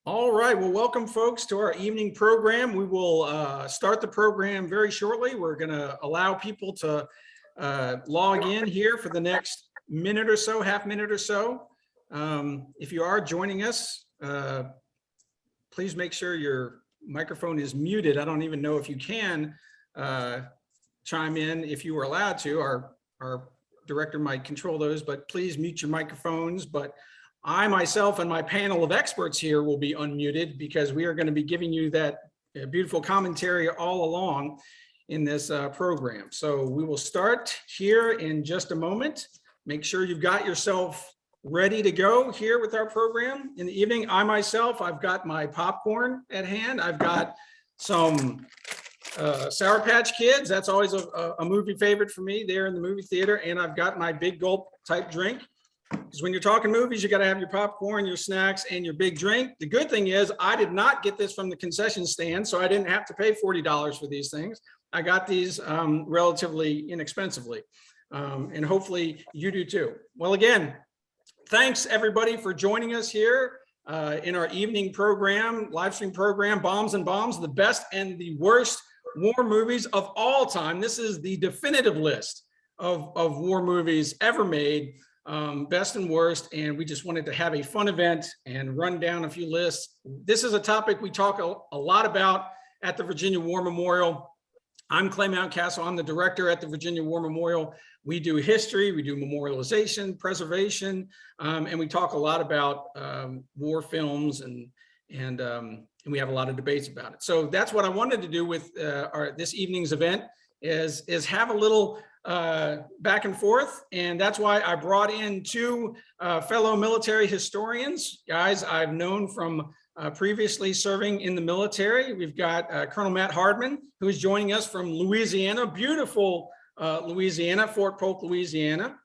All right, well, welcome folks to our evening program. We will start the program very shortly. We're going to allow people to log in here for the next minute or so, half minute or so. If you are joining us, please make sure your microphone is muted. I don't even know if you can chime in if you were allowed to. Our director might control those, but please mute your microphones. But I myself and my panel of experts here will be unmuted because we are going to be giving you that beautiful commentary all along in this program. So we will start here in just a moment. Make sure you've got yourself ready to go here with our program in the evening. I myself, I've got my popcorn at hand. I've got some Sour Patch Kids. That's always a movie favorite for me there in the movie theater. And I've got my big gulp type drink. Because when you're talking movies, you got to have your popcorn, your snacks, and your big drink. The good thing is I did not get this from the concession stand, so I didn't have to pay $40 for these things. I got these relatively inexpensively, and hopefully you do too. Well, again, thanks everybody for joining us here in our evening program, live stream program, Bombs and Bombs, the best and the worst war movies of all time. This is the definitive list of war movies ever made. Best and worst, and we just wanted to have a fun event and run down a few lists. This is a topic we talk a lot about at the Virginia War Memorial. I'm Clay Mountcastle. I'm the director at the Virginia War Memorial. We do history, we do memorialization, preservation, and we talk a lot about war films, and we have a lot of debates about it. So that's what I wanted to do with this evening's event is have a little back and forth, and that's why I brought in two fellow military historians, guys I've known from previously serving in the military. We've got Colonel Matt Hardman, who is joining us from Louisiana, beautiful Louisiana, Fort Polk, Louisiana,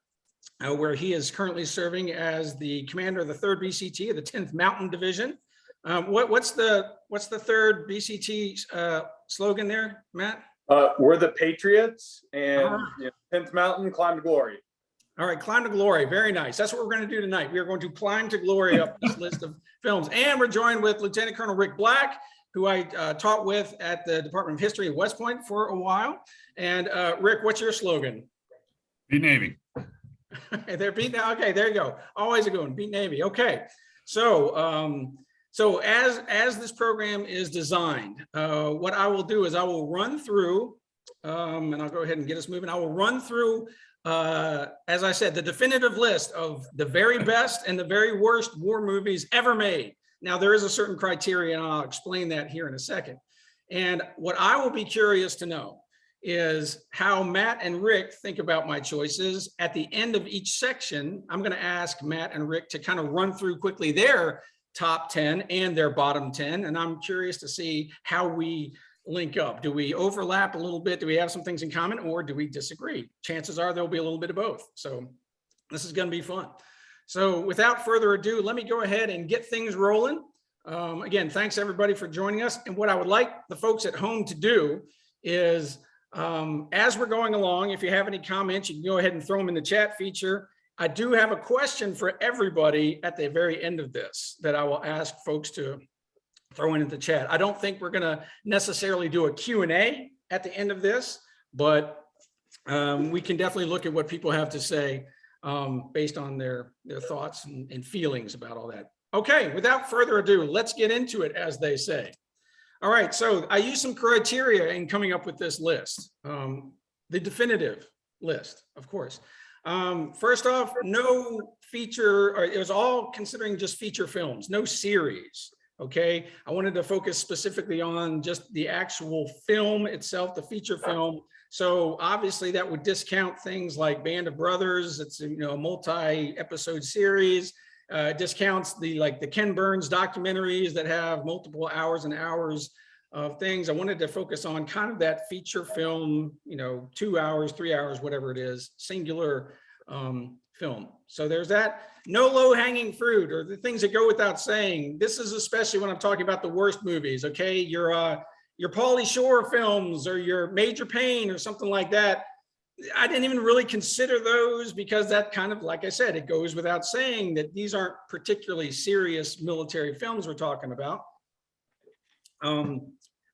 where he is currently serving as the commander of the 3rd BCT of the 10th Mountain Division. What's the 3rd BCT slogan there, Matt? We're the Patriots, and 10th Mountain, climb to glory. All right, climb to glory. Very nice. That's what we're going to do tonight. We are going to climb to glory up this list of films. And we're joined with Lieutenant Colonel Rick Black, who I taught with at the Department of History at West Point for a while. And Rick, what's your slogan? Beat Navy. They're beat now. Okay, there you go. Always a good one. Beat Navy. Okay. So as this program is designed, what I will do is I will run through, and I'll go ahead and get us moving. I will run through, as I said, the definitive list of the very best and the very worst war movies ever made. Now, there is a certain criteria, and I'll explain that here in a second. And what I will be curious to know is how Matt and Rick think about my choices. At the end of each section, I'm going to ask Matt and Rick to kind of run through quickly their top 10 and their bottom 10. And I'm curious to see how we link up. Do we overlap a little bit? Do we have some things in common, or do we disagree? Chances are there'll be a little bit of both. So this is going to be fun. So without further ado, let me go ahead and get things rolling. Again, thanks everybody for joining us. And what I would like the folks at home to do is, as we're going along, if you have any comments, you can go ahead and throw them in the chat feature. I do have a question for everybody at the very end of this that I will ask folks to throw into the chat. I don't think we're going to necessarily do a Q&A at the end of this, but we can definitely look at what people have to say based on their thoughts and feelings about all that. Okay, without further ado, let's get into it, as they say. All right, so I used some criteria in coming up with this list, the definitive list, of course. First off, no feature, or it was all considering just feature films, no series. Okay, I wanted to focus specifically on just the actual film itself, the feature film. So obviously that would discount things like Band of Brothers. It's a multi-episode series. Discounts the Ken Burns documentaries that have multiple hours and hours of things. I wanted to focus on kind of that feature film, 2 hours, 3 hours, whatever it is, singular film. So there's that. No low-hanging fruit, or the things that go without saying. This is especially when I'm talking about the worst movies. Okay, your Pauly Shore films or your Major Payne or something like that. I didn't even really consider those because that kind of, like I said, it goes without saying that these aren't particularly serious military films we're talking about.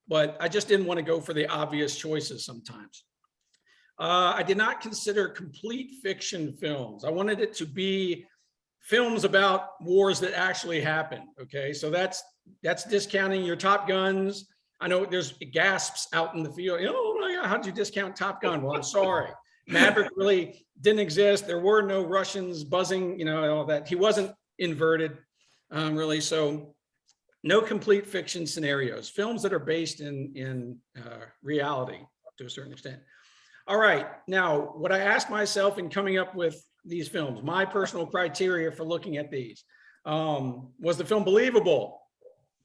But I just didn't want to go for the obvious choices sometimes. I did not consider complete fiction films. I wanted it to be films about wars that actually happened. Okay, so that's discounting your Top Guns. I know there's gasps out in the field. Oh my God, how'd you discount Top Gun? Well, I'm sorry. Maverick really didn't exist. There were no Russians buzzing, you know, all that. He wasn't inverted, really. So no complete fiction scenarios, films that are based in reality to a certain extent. All right, now what I asked myself in coming up with these films, my personal criteria for looking at these, was the film believable?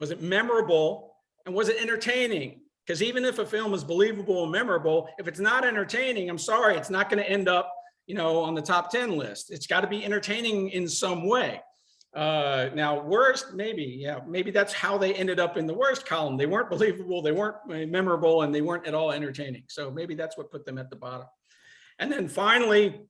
Was it memorable? And was it entertaining? Because even if a film is believable and memorable, if it's not entertaining, I'm sorry, it's not going to end up, you know, on the top 10 list. It's got to be entertaining in some way. Now, worst, maybe that's how they ended up in the worst column. They weren't believable, they weren't memorable, and they weren't at all entertaining. So maybe that's what put them at the bottom. And then finally,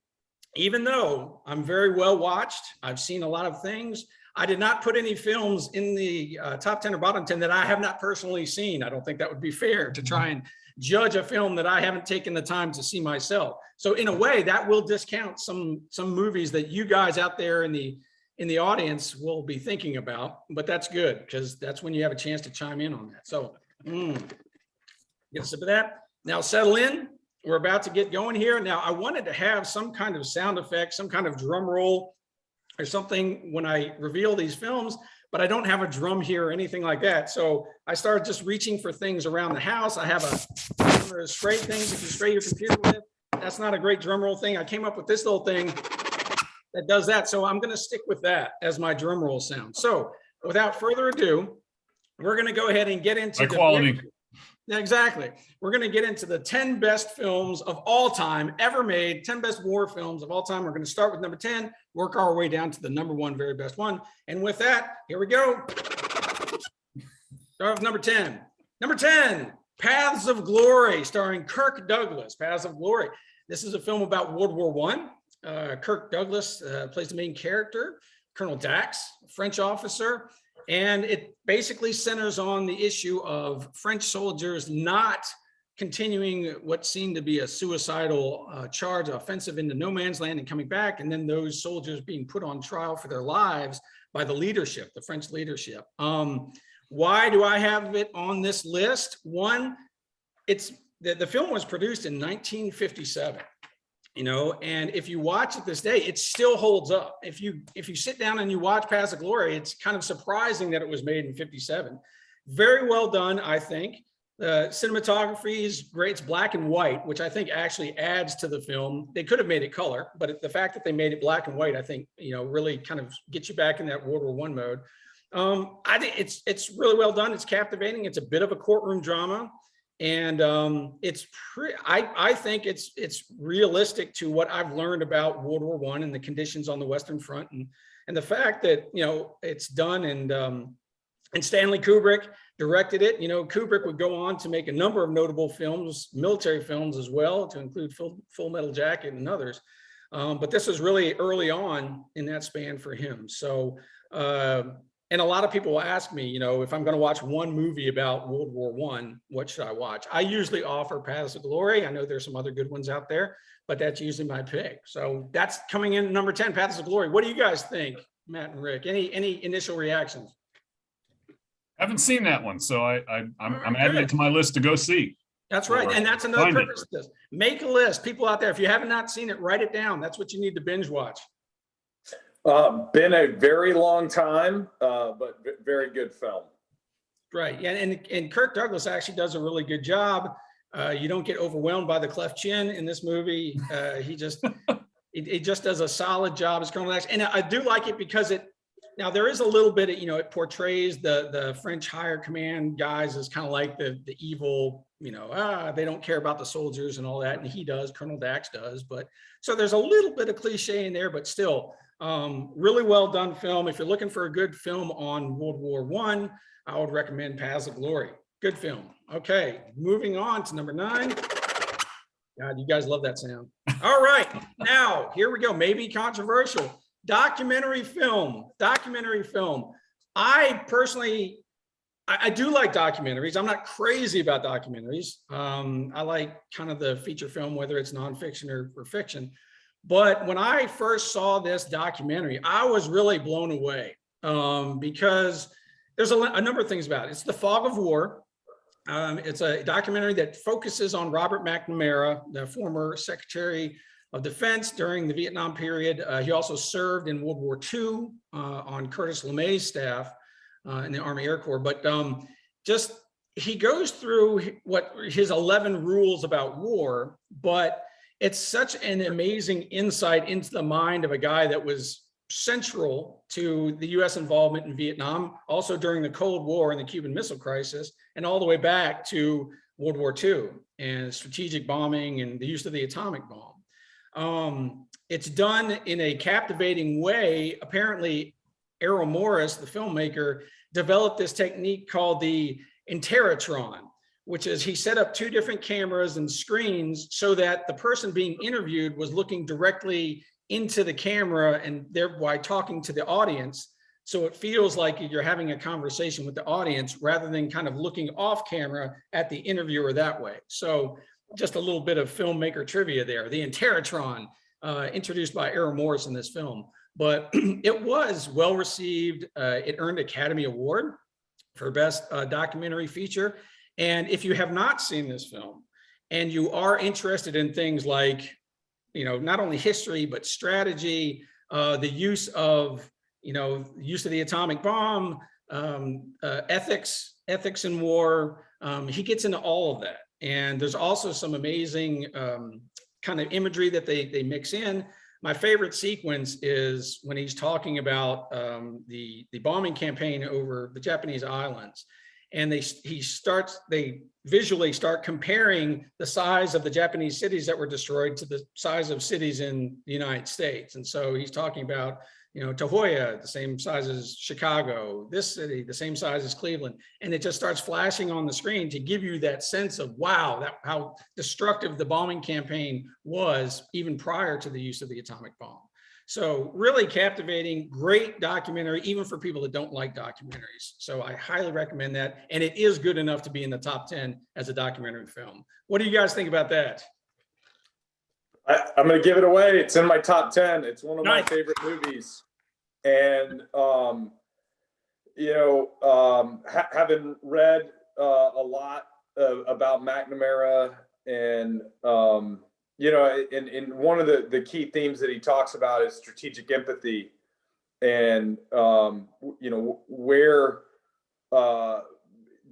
even though I'm very well watched, I've seen a lot of things, I did not put any films in the top 10 or bottom 10 that I have not personally seen. I don't think that would be fair to try and judge a film that I haven't taken the time to see myself. So in a way, that will discount some movies that you guys out there in the audience will be thinking about, but that's good because that's when you have a chance to chime in on that. So get a sip of that. Now settle in. We're about to get going here. Now I wanted to have some kind of sound effect, some kind of drum roll or something when I reveal these films, but I don't have a drum here or anything like that. So I started just reaching for things around the house. I have a spray things you can spray your computer with. That's not a great drum roll thing. I came up with this little thing that does that. So I'm going to stick with that as my drum roll sound. So without further ado, we're going to go ahead and get into the quality. Exactly. We're going to get into the 10 best films of all time ever made, 10 best war films of all time. We're going to start with number 10, work our way down to the number one, very best one. And with that, here we go. Start with number 10. Number 10, Paths of Glory, starring Kirk Douglas. Paths of Glory. This is a film about World War I. Kirk Douglas plays the main character, Colonel Dax, a French officer. And it basically centers on the issue of French soldiers not continuing what seemed to be a suicidal charge, offensive into no man's land and coming back, and then those soldiers being put on trial for their lives by the leadership, the French leadership. Why do I have it on this list? One, it's the film was produced in 1957. You know, and if you watch it this day, it still holds up. If you sit down and you watch Paths of Glory, it's kind of surprising that it was made in 57. Very well done, I think. The cinematography is great. It's black and white, which I think actually adds to the film. They could have made it color, but the fact that they made it black and white, I think, you know, really kind of gets you back in that World War I mode. I think it's really well done. It's captivating. It's a bit of a courtroom drama. And I think it's realistic to what I've learned about World War I and the conditions on the Western Front, and the fact that, you know, it's done, and Stanley Kubrick directed it. You know, Kubrick would go on to make a number of notable films, military films as well, to include Full Metal Jacket and others. But this was really early on in that span for him. So. And a lot of people will ask me, you know, if I'm going to watch one movie about World War I, what should I watch? I usually offer Paths of Glory. I know there's some other good ones out there, but that's usually my pick. So that's coming in number 10, Paths of Glory. What do you guys think, Matt and Rick? Any initial reactions? I haven't seen that one, so I'm adding it to my list to go see. That's right, and that's another purpose of this. Make a list. People out there, if you have not seen it, write it down. That's what you need to binge watch. Been a very long time, but very good film. Right, yeah, and Kirk Douglas actually does a really good job. You don't get overwhelmed by the cleft chin in this movie. He just does a solid job as Colonel Dax, and I do like it because now there is a little bit of, you know, it portrays the French higher command guys as kind of like the evil, you know, they don't care about the soldiers and all that, and he does, Colonel Dax does, but so there's a little bit of cliche in there, but still. Really well done film. If you're looking for a good film on World War I would recommend Paths of Glory. Good film. Okay, moving on to number 9. God, you guys love that sound. All right, now here we go. Maybe controversial. Documentary film. I personally, I do like documentaries. I'm not crazy about documentaries. I like kind of the feature film, whether it's nonfiction or fiction. But when I first saw this documentary, I was really blown away because there's a number of things about it. It's The Fog of War. It's a documentary that focuses on Robert McNamara, the former Secretary of Defense during the Vietnam period. He also served in World War II on Curtis LeMay's staff in the Army Air Corps. But just he goes through what his 11 rules about war, but it's such an amazing insight into the mind of a guy that was central to the U.S. involvement in Vietnam, also during the Cold War and the Cuban Missile Crisis, and all the way back to World War II and strategic bombing and the use of the atomic bomb. It's done in a captivating way. Apparently, Errol Morris, the filmmaker, developed this technique called the Interatron, which is he set up 2 different cameras and screens so that the person being interviewed was looking directly into the camera and thereby talking to the audience. So it feels like you're having a conversation with the audience rather than kind of looking off camera at the interviewer that way. So just a little bit of filmmaker trivia there. The Interatron, introduced by Errol Morris in this film, but it was well received. It earned Academy Award for Best Documentary Feature. And if you have not seen this film and you are interested in things like, not only history, but strategy, the use of the atomic bomb, ethics in war. He gets into all of that. And there's also some amazing kind of imagery that they mix in. My favorite sequence is when he's talking about the bombing campaign over the Japanese islands. And they visually start comparing the size of the Japanese cities that were destroyed to the size of cities in the United States. And so he's talking about, Tahoya, the same size as Chicago, this city, the same size as Cleveland. And it just starts flashing on the screen to give you that sense of, wow, how destructive the bombing campaign was even prior to the use of the atomic bomb. So really captivating, great documentary, even for people that don't like documentaries. So I highly recommend that. And it is good enough to be in the top 10 as a documentary film. What do you guys think about that? I'm going to give it away. It's in my top 10. It's one of my Nice. favorite movies. And, having read a lot about McNamara and, and one of the key themes that he talks about is strategic empathy and, where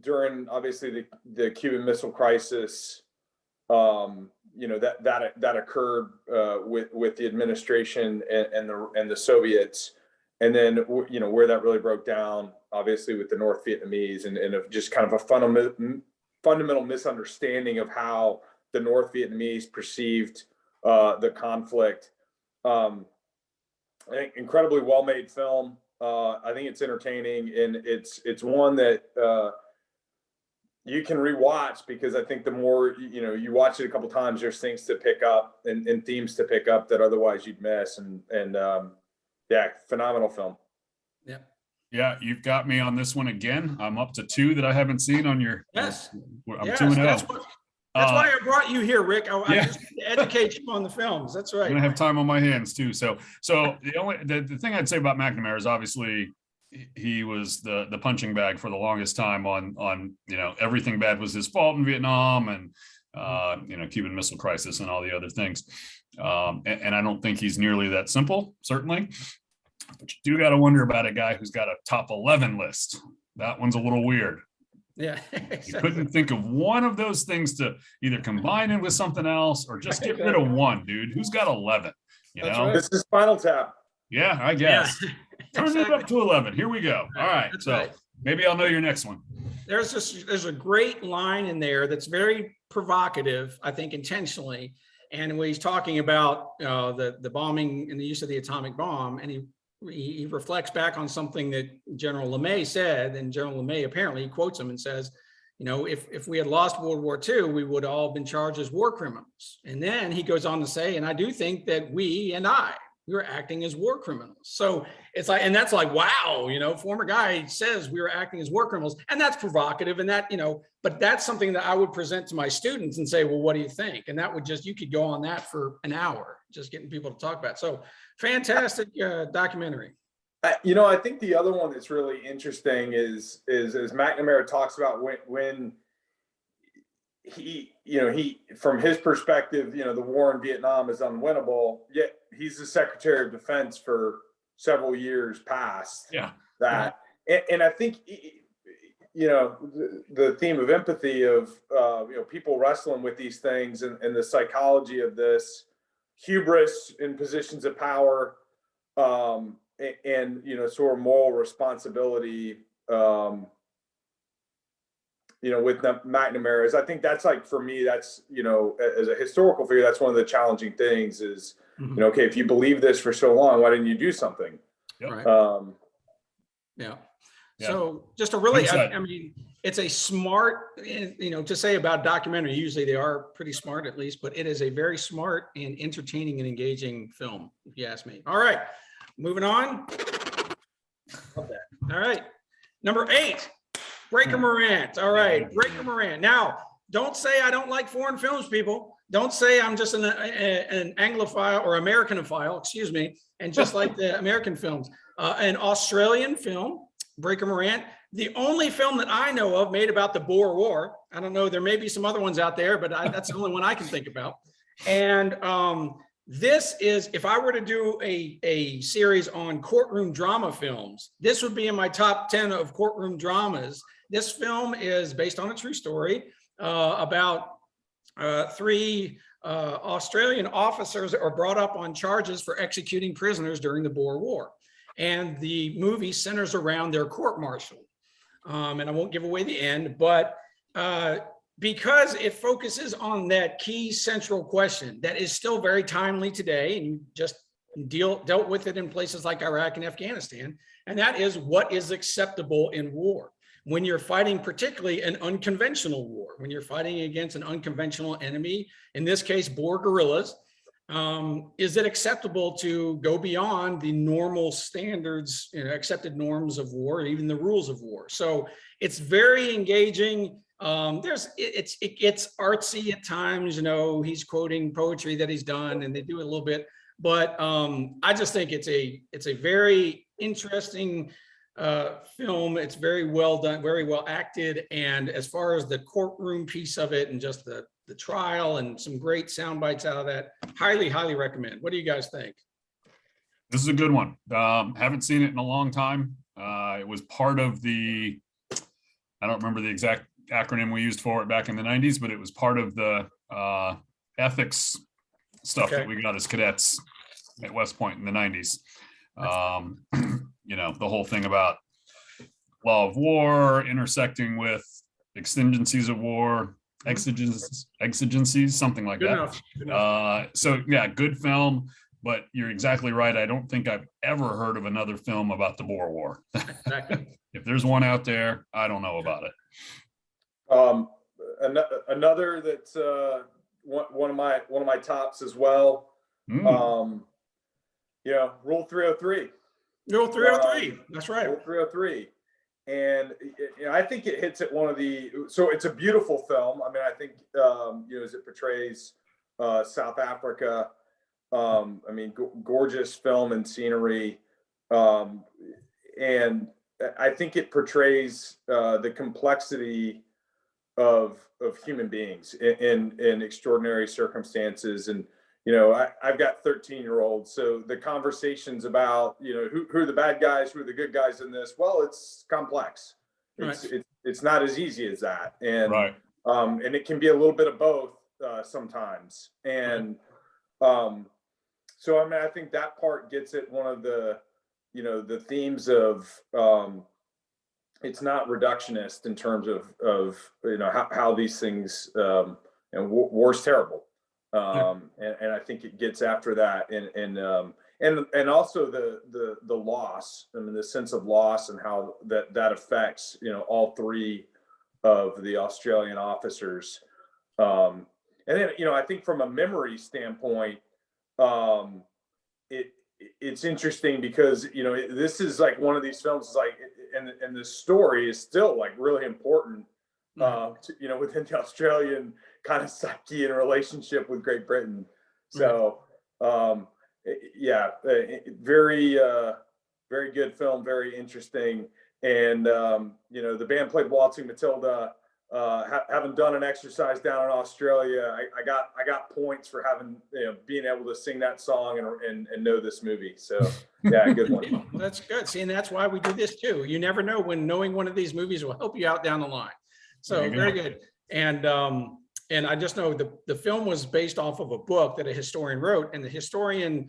during obviously the Cuban Missile Crisis, that occurred with the administration and the Soviets, and then where that really broke down, obviously with the North Vietnamese and just kind of a fundamental misunderstanding of how the North Vietnamese perceived the conflict. Incredibly well-made film. I think it's entertaining, and it's one that you can rewatch, because I think the more you watch it a couple times, there's things to pick up and themes to pick up that otherwise you'd miss. And phenomenal film. Yeah. Yeah, you've got me on this one again. I'm up to 2 that I haven't seen on your. Yes. I'm Yes, 2-0. that's why I brought you here, Rick. I Yeah. just to educate you on the films. That's right. I'm gonna have time on my hands too. So the thing I'd say about McNamara is obviously he was the punching bag for the longest time on everything bad was his fault in Vietnam and Cuban Missile Crisis and all the other things. And I don't think he's nearly that simple, certainly. But you do got to wonder about a guy who's got a top 11 list. That one's a little weird. Yeah. You couldn't think of one of those things to either combine it with something else or just get rid of one, dude. Who's got 11? That's right. This is Spinal Tap. Yeah, I guess. Yeah. Turn it up to 11. Here we go. All right. That's So right. maybe I'll know your next one. There's a great line in there that's very provocative, I think intentionally. And when he's talking about the bombing and the use of the atomic bomb, and he reflects back on something that General LeMay said, and General LeMay apparently quotes him and says, if we had lost World War II, we would all have been charged as war criminals. And then he goes on to say, and I do think that we were acting as war criminals. So it's like, and that's like, wow, former guy says we were acting as war criminals, and that's provocative, and that, but that's something that I would present to my students and say, well, what do you think? And that would you could go on that for an hour, just getting people to talk about it. So fantastic documentary. I think the other one that's really interesting is as McNamara talks about when he from his perspective, the war in Vietnam is unwinnable, yet he's the Secretary of Defense for several years past that. And I think, the theme of empathy of, people wrestling with these things and the psychology of this hubris in positions of power, and sort of moral responsibility, with McNamara's. I think that's like, for me, that's, as a historical figure, that's one of the challenging things is, okay, if you believe this for so long, why didn't you do something? Right. So just a really, I mean, it's a smart, to say about documentary, usually they are pretty smart at least, but it is a very smart and entertaining and engaging film, if you ask me. All right, moving on. Love that. All right, number 8. Breaker Morant. All right, Breaker Morant. Now, don't say I don't like foreign films, people. Don't say I'm just an Anglophile or Americanophile, excuse me, and just like the American films. An Australian film, Breaker Morant, the only film that I know of made about the Boer War. I don't know, there may be some other ones out there, but that's the only one I can think about. And this is, if I were to do a series on courtroom drama films, this would be in my top 10 of courtroom dramas. This film is based on a true story about 3 Australian officers are brought up on charges for executing prisoners during the Boer War. And the movie centers around their court-martial. And I won't give away the end, but because it focuses on that key central question that is still very timely today, and you just dealt with it in places like Iraq and Afghanistan, and that is what is acceptable in war. When you're fighting particularly an unconventional war, when you're fighting against an unconventional enemy, in this case, Boer guerrillas, is it acceptable to go beyond the normal standards, accepted norms of war, even the rules of war? So it's very engaging. It gets artsy at times, he's quoting poetry that he's done, and they do it a little bit, but I just think it's a very interesting film. It's very well done, very well acted, and as far as the courtroom piece of it and just the trial and some great sound bites out of that, highly recommend. What do you guys think? This is a good one. Haven't seen it in a long time. It was part of I don't remember the exact acronym we used for it back in the 90s, but it was part of the ethics stuff that we got as cadets at West Point in the 90s. The whole thing about law of war intersecting with exigencies of war, exigencies, something like that. Good enough. So yeah, good film, but you're exactly right. I don't think I've ever heard of another film about the Boer War. Exactly. If there's one out there, I don't know about it. Another that's one of my tops as well. Rule 303. Rule 303. That's right. Rule 303. And I think it hits at one of so it's a beautiful film. I mean, I think as it portrays South Africa, gorgeous film and scenery, and I think it portrays the complexity of human beings in extraordinary circumstances. And I've got 13-year-olds, so the conversations about who are the bad guys, who are the good guys in this, well, it's complex. It's not as easy as that, and and it can be a little bit of both sometimes. And so I think that part gets at one of the the themes of it's not reductionist in terms of how these things, and war's terrible. And I think it gets after that, and also the loss. I mean, the sense of loss and how that affects all 3 of the Australian officers. And then, I think from a memory standpoint, it's interesting because, this is like one of these films, like, and the story is still like really important, within the Australian kind of psyche and relationship with Great Britain. So, very, very good film, very interesting. And, the band played Waltzing Matilda. Having done an exercise down in Australia, I got points for having, being able to sing that song and know this movie. So yeah, good one. Well, that's good. See, and that's why we do this too. You never know when knowing one of these movies will help you out down the line. So very good. And I just know the film was based off of a book that a historian wrote, and the historian,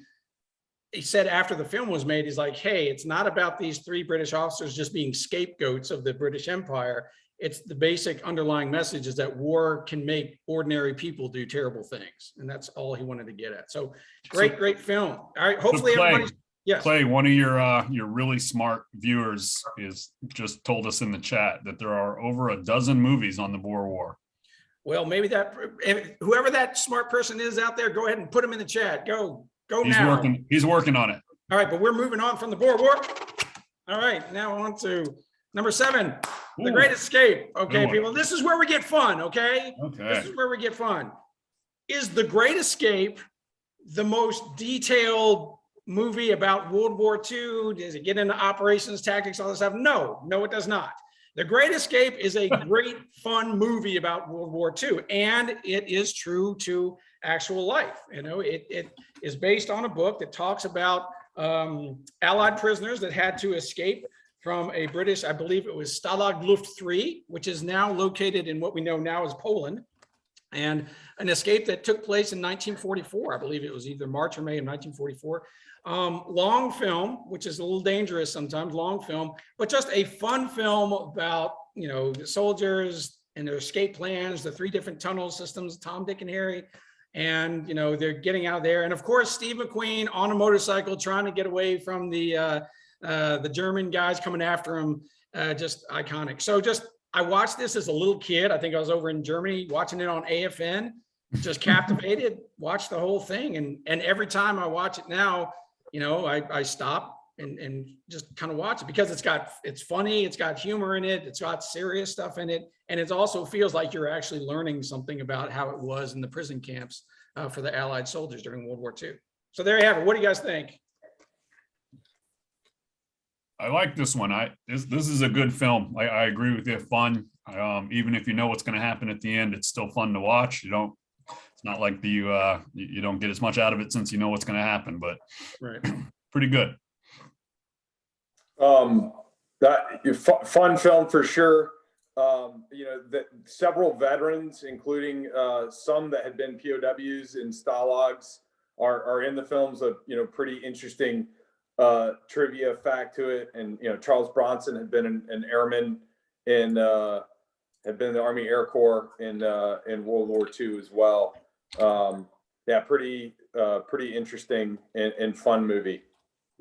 he said after the film was made, he's like, hey, it's not about these 3 British officers just being scapegoats of the British Empire. It's the basic underlying message is that war can make ordinary people do terrible things. And that's all he wanted to get at. So great film. All right. Hopefully everybody's, yes. Clay, one of your really smart viewers is just told us in the chat that there are over a dozen movies on the Boer War. Well, maybe whoever that smart person is out there, go ahead and put him in the chat. Go now. He's working on it. All right, but we're moving on from the Boer War. All right, now on to number 7, The Great Escape. Okay, people, this is where we get fun, okay? This is where we get fun. Is The Great Escape the most detailed movie about World War II? Does it get into operations, tactics, all this stuff? No, it does not. The Great Escape is a great, fun movie about World War II, and it is true to actual life. It is based on a book that talks about Allied prisoners that had to escape from a British, I believe it was Stalag Luft 3, which is now located in what we know now as Poland, and an escape that took place in 1944. I believe it was either March or May of 1944. Long film, which is a little dangerous sometimes, long film, but just a fun film about, the soldiers and their escape plans, the 3 different tunnel systems, Tom, Dick, and Harry. And, they're getting out there. And of course, Steve McQueen on a motorcycle trying to get away from the German guys coming after him, just iconic. So I watched this as a little kid. I think I was over in Germany watching it on AFN, just captivated, watched the whole thing. And every time I watch it now, I stop and just kind of watch it because it's funny, it's got humor in it, it's got serious stuff in it. And it also feels like you're actually learning something about how it was in the prison camps for the Allied soldiers during World War II. So there you have it. What do you guys think? I like this one. This is a good film. I agree with you. Fun. Even if you know what's going to happen at the end, it's still fun to watch. It's not like you don't get as much out of it since you know what's going to happen, but pretty good. Fun film for sure. Several veterans, including some that had been POWs in Stalags, are in the films. Pretty interesting trivia fact to it. And Charles Bronson had been an airman had been in the Army Air Corps in World War II as well. Pretty interesting and fun movie.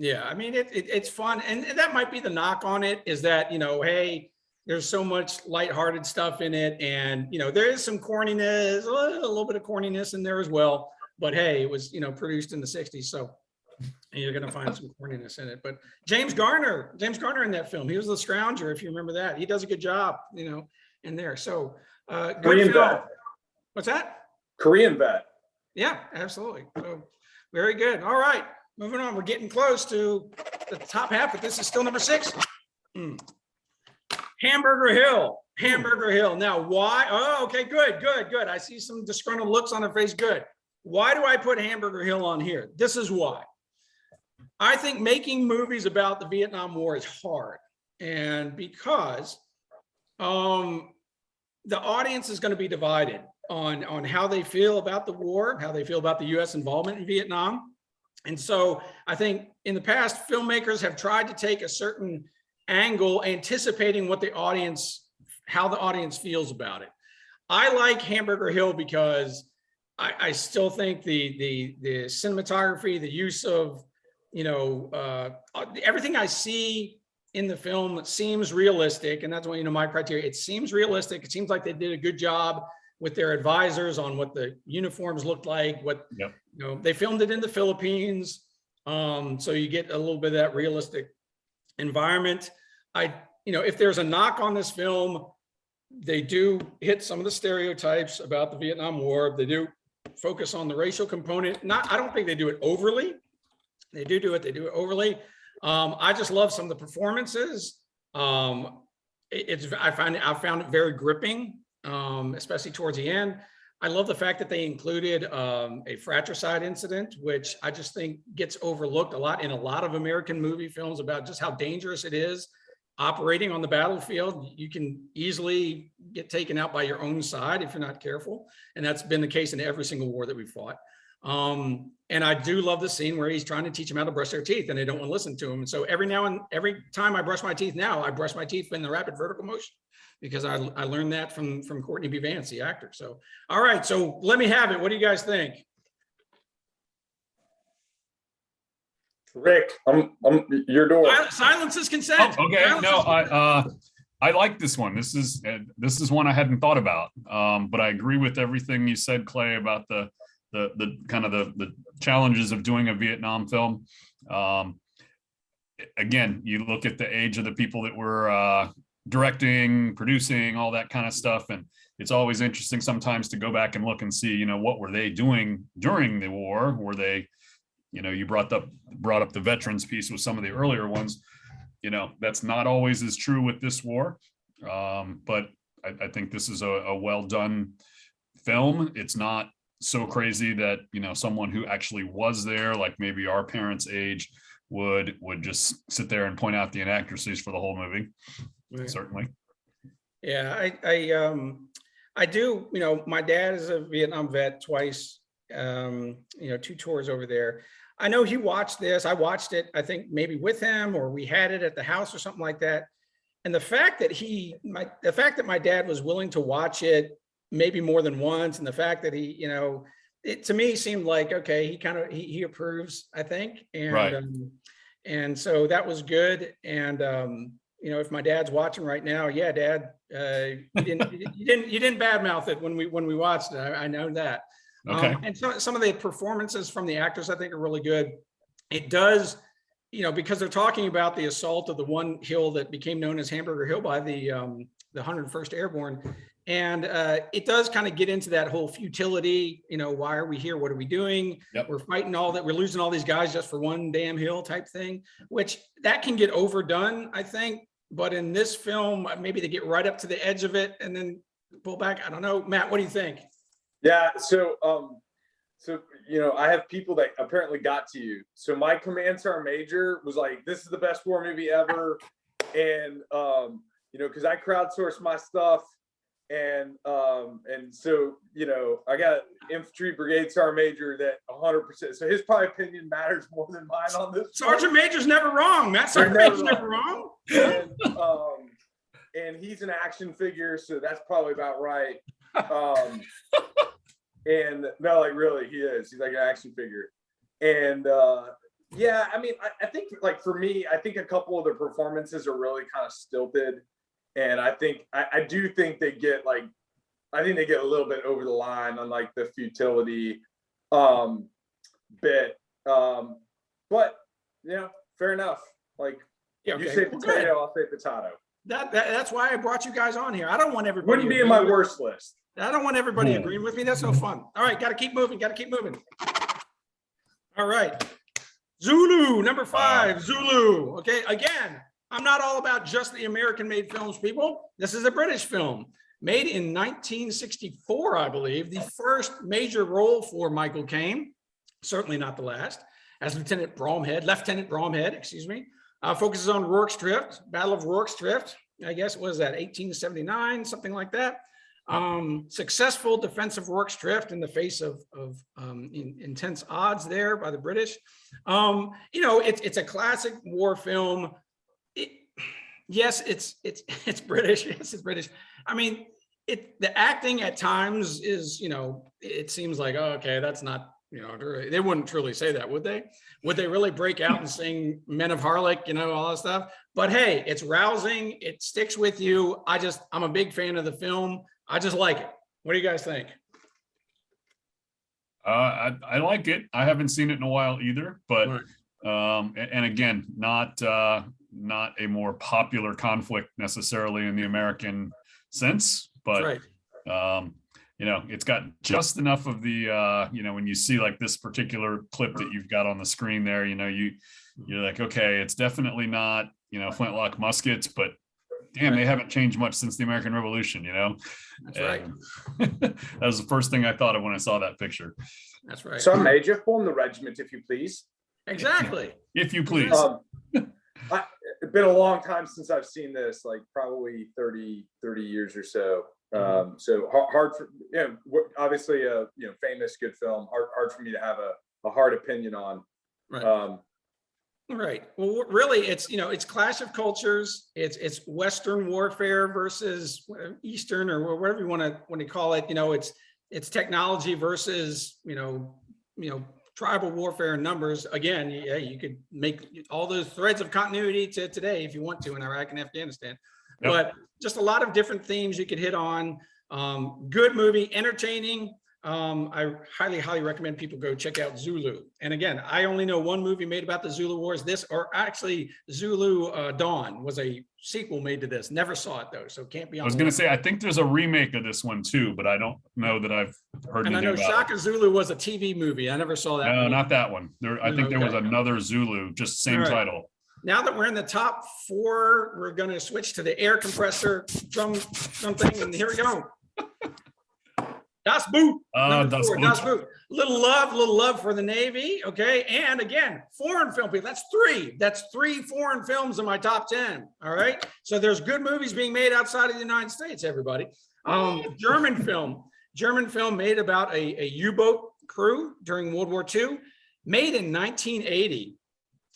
Yeah, I mean it's fun, and that might be the knock on it is that hey, there's so much lighthearted stuff in it, and there is some corniness, a little bit of corniness in there as well. But hey, it was produced in the '60s, so you're gonna find some corniness in it. But James Garner in that film, he was the Scrounger, if you remember that. He does a good job, in there. So Korean vet. What's that? Korean vet. Yeah, absolutely. So very good. All right, moving on. We're getting close to the top half, but this is still number 6. Hamburger Hill. Now, why? Oh, okay, good. I see some disgruntled looks on their face. Good. Why do I put Hamburger Hill on here? This is why. I think making movies about the Vietnam War is hard, and because the audience is going to be divided on how they feel about the war, how they feel about the U.S. involvement in Vietnam. And so I think in the past, filmmakers have tried to take a certain angle anticipating how the audience feels about it. I like Hamburger Hill because I still think the cinematography, the use of, everything I see in the film seems realistic, and that's what, my criteria. It seems realistic. It seems like they did a good job with their advisors on what the uniforms looked like. Yep. They filmed it in the Philippines, so you get a little bit of that realistic environment. If there's a knock on this film, they do hit some of the stereotypes about the Vietnam War. They do focus on the racial component. I don't think they do it overly. They do it overly. I just love some of the performances. I found it very gripping, especially towards the end. I love the fact that they included a fratricide incident, which I just think gets overlooked a lot in a lot of American movie films about just how dangerous it is operating on the battlefield. You can easily get taken out by your own side if you're not careful. And that's been the case in every single war that we fought. And I do love the scene where he's trying to teach them how to brush their teeth and they don't want to listen to him. And so every time I brush my teeth now, I brush my teeth in the rapid vertical motion because I learned that from Courtney B. Vance, the actor. So, all right. So let me have it. What do you guys think? Rick, I'm your door. Silence is consent. Oh, okay. I like this one. This is one I hadn't thought about. But I agree with everything you said, Clay, about the kind of the challenges of doing a Vietnam film. Again, you look at the age of the people that were directing, producing, all that kind of stuff, and it's always interesting sometimes to go back and look and see, what were they doing during the war? Were they, you brought up the veterans piece with some of the earlier ones. That's not always as true with this war, but I think this is a well done film. It's not so crazy that someone who actually was there, like maybe our parents' age, would just sit there and point out the inaccuracies for the whole movie. Right. Certainly. Yeah, I do. My dad is a Vietnam vet twice. 2 tours over there. I know he watched this. I watched it, I think maybe with him, or we had it at the house or something like that. And the fact that my dad was willing to watch it maybe more than once, and the fact that he, it to me seemed like, okay, he approves, I think. And, right. And so that was good. And, if my dad's watching right now, yeah, Dad, you didn't badmouth it when we watched it. I know that. Okay. And some of the performances from the actors, I think, are really good. It does, because they're talking about the assault of the one hill that became known as Hamburger Hill by the 101st Airborne. And it does kind of get into that whole futility, why are we here? What are we doing? Yep. We're fighting we're losing all these guys just for one damn hill type thing, which that can get overdone, I think. But in this film, maybe they get right up to the edge of it and then pull back. I don't know. Matt, what do you think? Yeah. So I have people that apparently got to you. So my command sergeant major was like, this is the best war movie ever. And, cause I crowdsourced my stuff. And so, I got infantry brigade sergeant major that 100%. So his probably opinion matters more than mine on this. Sergeant major's never wrong. Matt Sergeant major's never wrong. And he's an action figure. So that's probably about right. And no, like really, he is. He's like an action figure. And I think like for me, I think a couple of the performances are really kind of stilted. And I think I do think they get a little bit over the line on like the futility bit. But fair enough. Like you say potato, I'll say potato. That's why I brought you guys on here. I don't want everybody. Wouldn't be in my worst list. I don't want everybody agreeing with me. That's no fun. All right, got to keep moving. All right. Zulu, number 5, Zulu. Okay, again, I'm not all about just the American-made films, people. This is a British film made in 1964, I believe. The first major role for Michael Caine, certainly not the last, as Lieutenant Bromhead, excuse me. Focuses on Rorke's Drift, Battle of Rorke's Drift. I guess it was that 1879, something like that. Successful defense of Rorke's Drift in the face of intense odds there by the British. It's a classic war film. Yes, it's British. Yes, it's British. I mean, the acting at times is, it seems like, oh, okay, that's not You know, they wouldn't truly say that, would they? Would they really break out and sing Men of Harlech, you know, all that stuff? But hey, it's rousing. It sticks with you. I'm a big fan of the film. I just like it. What do you guys think? I like it. I haven't seen it in a while either, but Right. and again, not a more popular conflict necessarily in the American sense, but Right. you know, it's got just enough of the you know, when you see like this particular clip that you've got on the screen there, you know, you're like, okay, it's definitely not, you know, flintlock muskets, but damn, they haven't changed much since the American Revolution, you know. That's right. That was the first thing I thought of when I saw that picture. That's right. So, Major, form the regiment, if you please. Exactly. If you please. It's been a long time since I've seen this, like probably 30 years or so. So hard for, you know, obviously a, you know, famous, good film, hard for me to have a hard opinion on. Right. Right. Well, really, it's, you know, it's clash of cultures. It's Western warfare versus Eastern, or whatever you want to call it. You know, it's technology versus, you know, tribal warfare in numbers. Again, yeah, you could make all those threads of continuity to today if you want to in Iraq and Afghanistan. Yep. But just a lot of different themes you could hit on. Good movie, entertaining. I highly recommend people go check out Zulu. And again, I only know one movie made about the Zulu Wars. This, or actually Zulu Dawn, was a sequel made to this. Never saw it though, so it can't be on. I was going to say, I think there's a remake of this one too, but I don't know that I've heard anything about it. And I know Shaka Zulu was a TV movie. I never saw that. No, one. Not that one. I think there was another Zulu, just same title. Now that we're in the top 4, we're going to switch to the air compressor drum thing, and here we go. Das Boot. Das Boot. Little love for the Navy. Okay. And again, foreign film people. That's three foreign films in my top 10. All right. So there's good movies being made outside of the United States, everybody. German film made about a U-boat crew during World War II, made in 1980.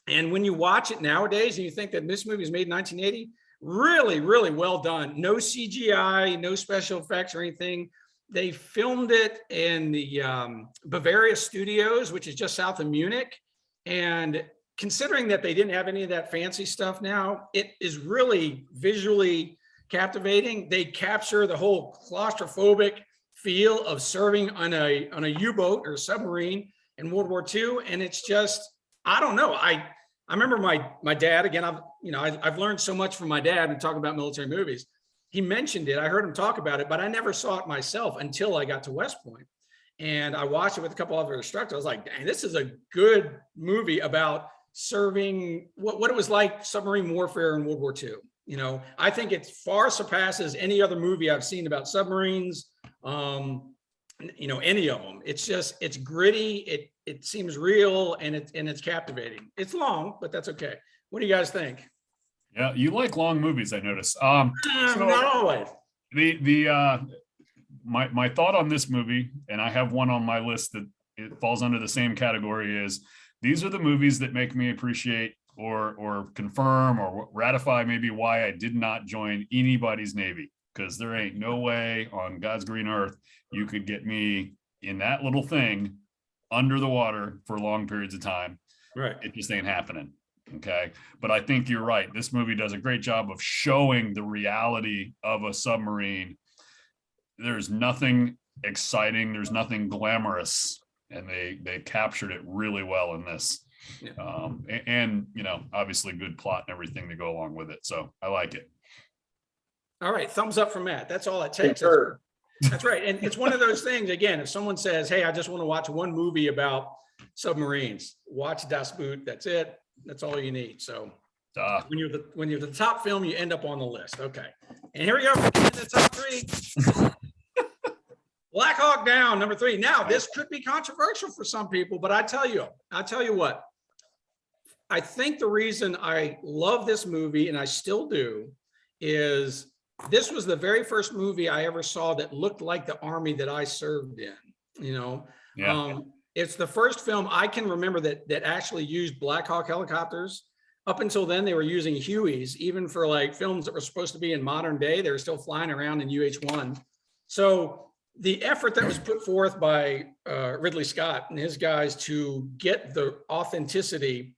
And when you watch it nowadays and you think that this movie was made in 1980, really, really well done. No CGI, no special effects or anything. They filmed it in the Bavaria Studios, which is just south of Munich. And considering that they didn't have any of that fancy stuff now, it is really visually captivating. They capture the whole claustrophobic feel of serving on a U-boat or submarine in World War II. And it's just, I don't know. I remember my dad, again, I've learned so much from my dad and talking about military movies. He mentioned it. I heard him talk about it, but I never saw it myself until I got to West Point. And I watched it with a couple other instructors. I was like, dang, this is a good movie about serving what it was like submarine warfare in World War II. You know, I think it far surpasses any other movie I've seen about submarines. You know, any of them. It's just, it's gritty. It seems real, and it's captivating. It's long, but that's okay. What do you guys think? Yeah, you like long movies, I notice. Not always. My thought on this movie, and I have one on my list that it falls under the same category, is these are the movies that make me appreciate or confirm or ratify maybe why I did not join anybody's Navy, because there ain't no way on God's green earth you could get me in that little thing under the water for long periods of time. Right. It just ain't happening. Okay. But I think you're right. This movie does a great job of showing the reality of a submarine. There's nothing exciting. There's nothing glamorous. And they captured it really well in this. Yeah. And, you know, obviously good plot and everything to go along with it. So I like it. All right. Thumbs up from Matt. That's all it takes. That's right. And it's one of those things, again, if someone says, hey, I just want to watch one movie about submarines, watch Das Boot. That's it. That's all you need. So when you're the top film, you end up on the list. Okay. And here we go. The top 3. Black Hawk Down, number 3. Now, this could be controversial for some people, but I tell you what, I think the reason I love this movie, and I still do, is this was the very first movie I ever saw that looked like the Army that I served in, you know? Yeah. It's the first film I can remember that actually used Black Hawk helicopters. Up until then, they were using Hueys, even for like films that were supposed to be in modern day. They were still flying around in UH-1. So the effort that was put forth by Ridley Scott and his guys to get the authenticity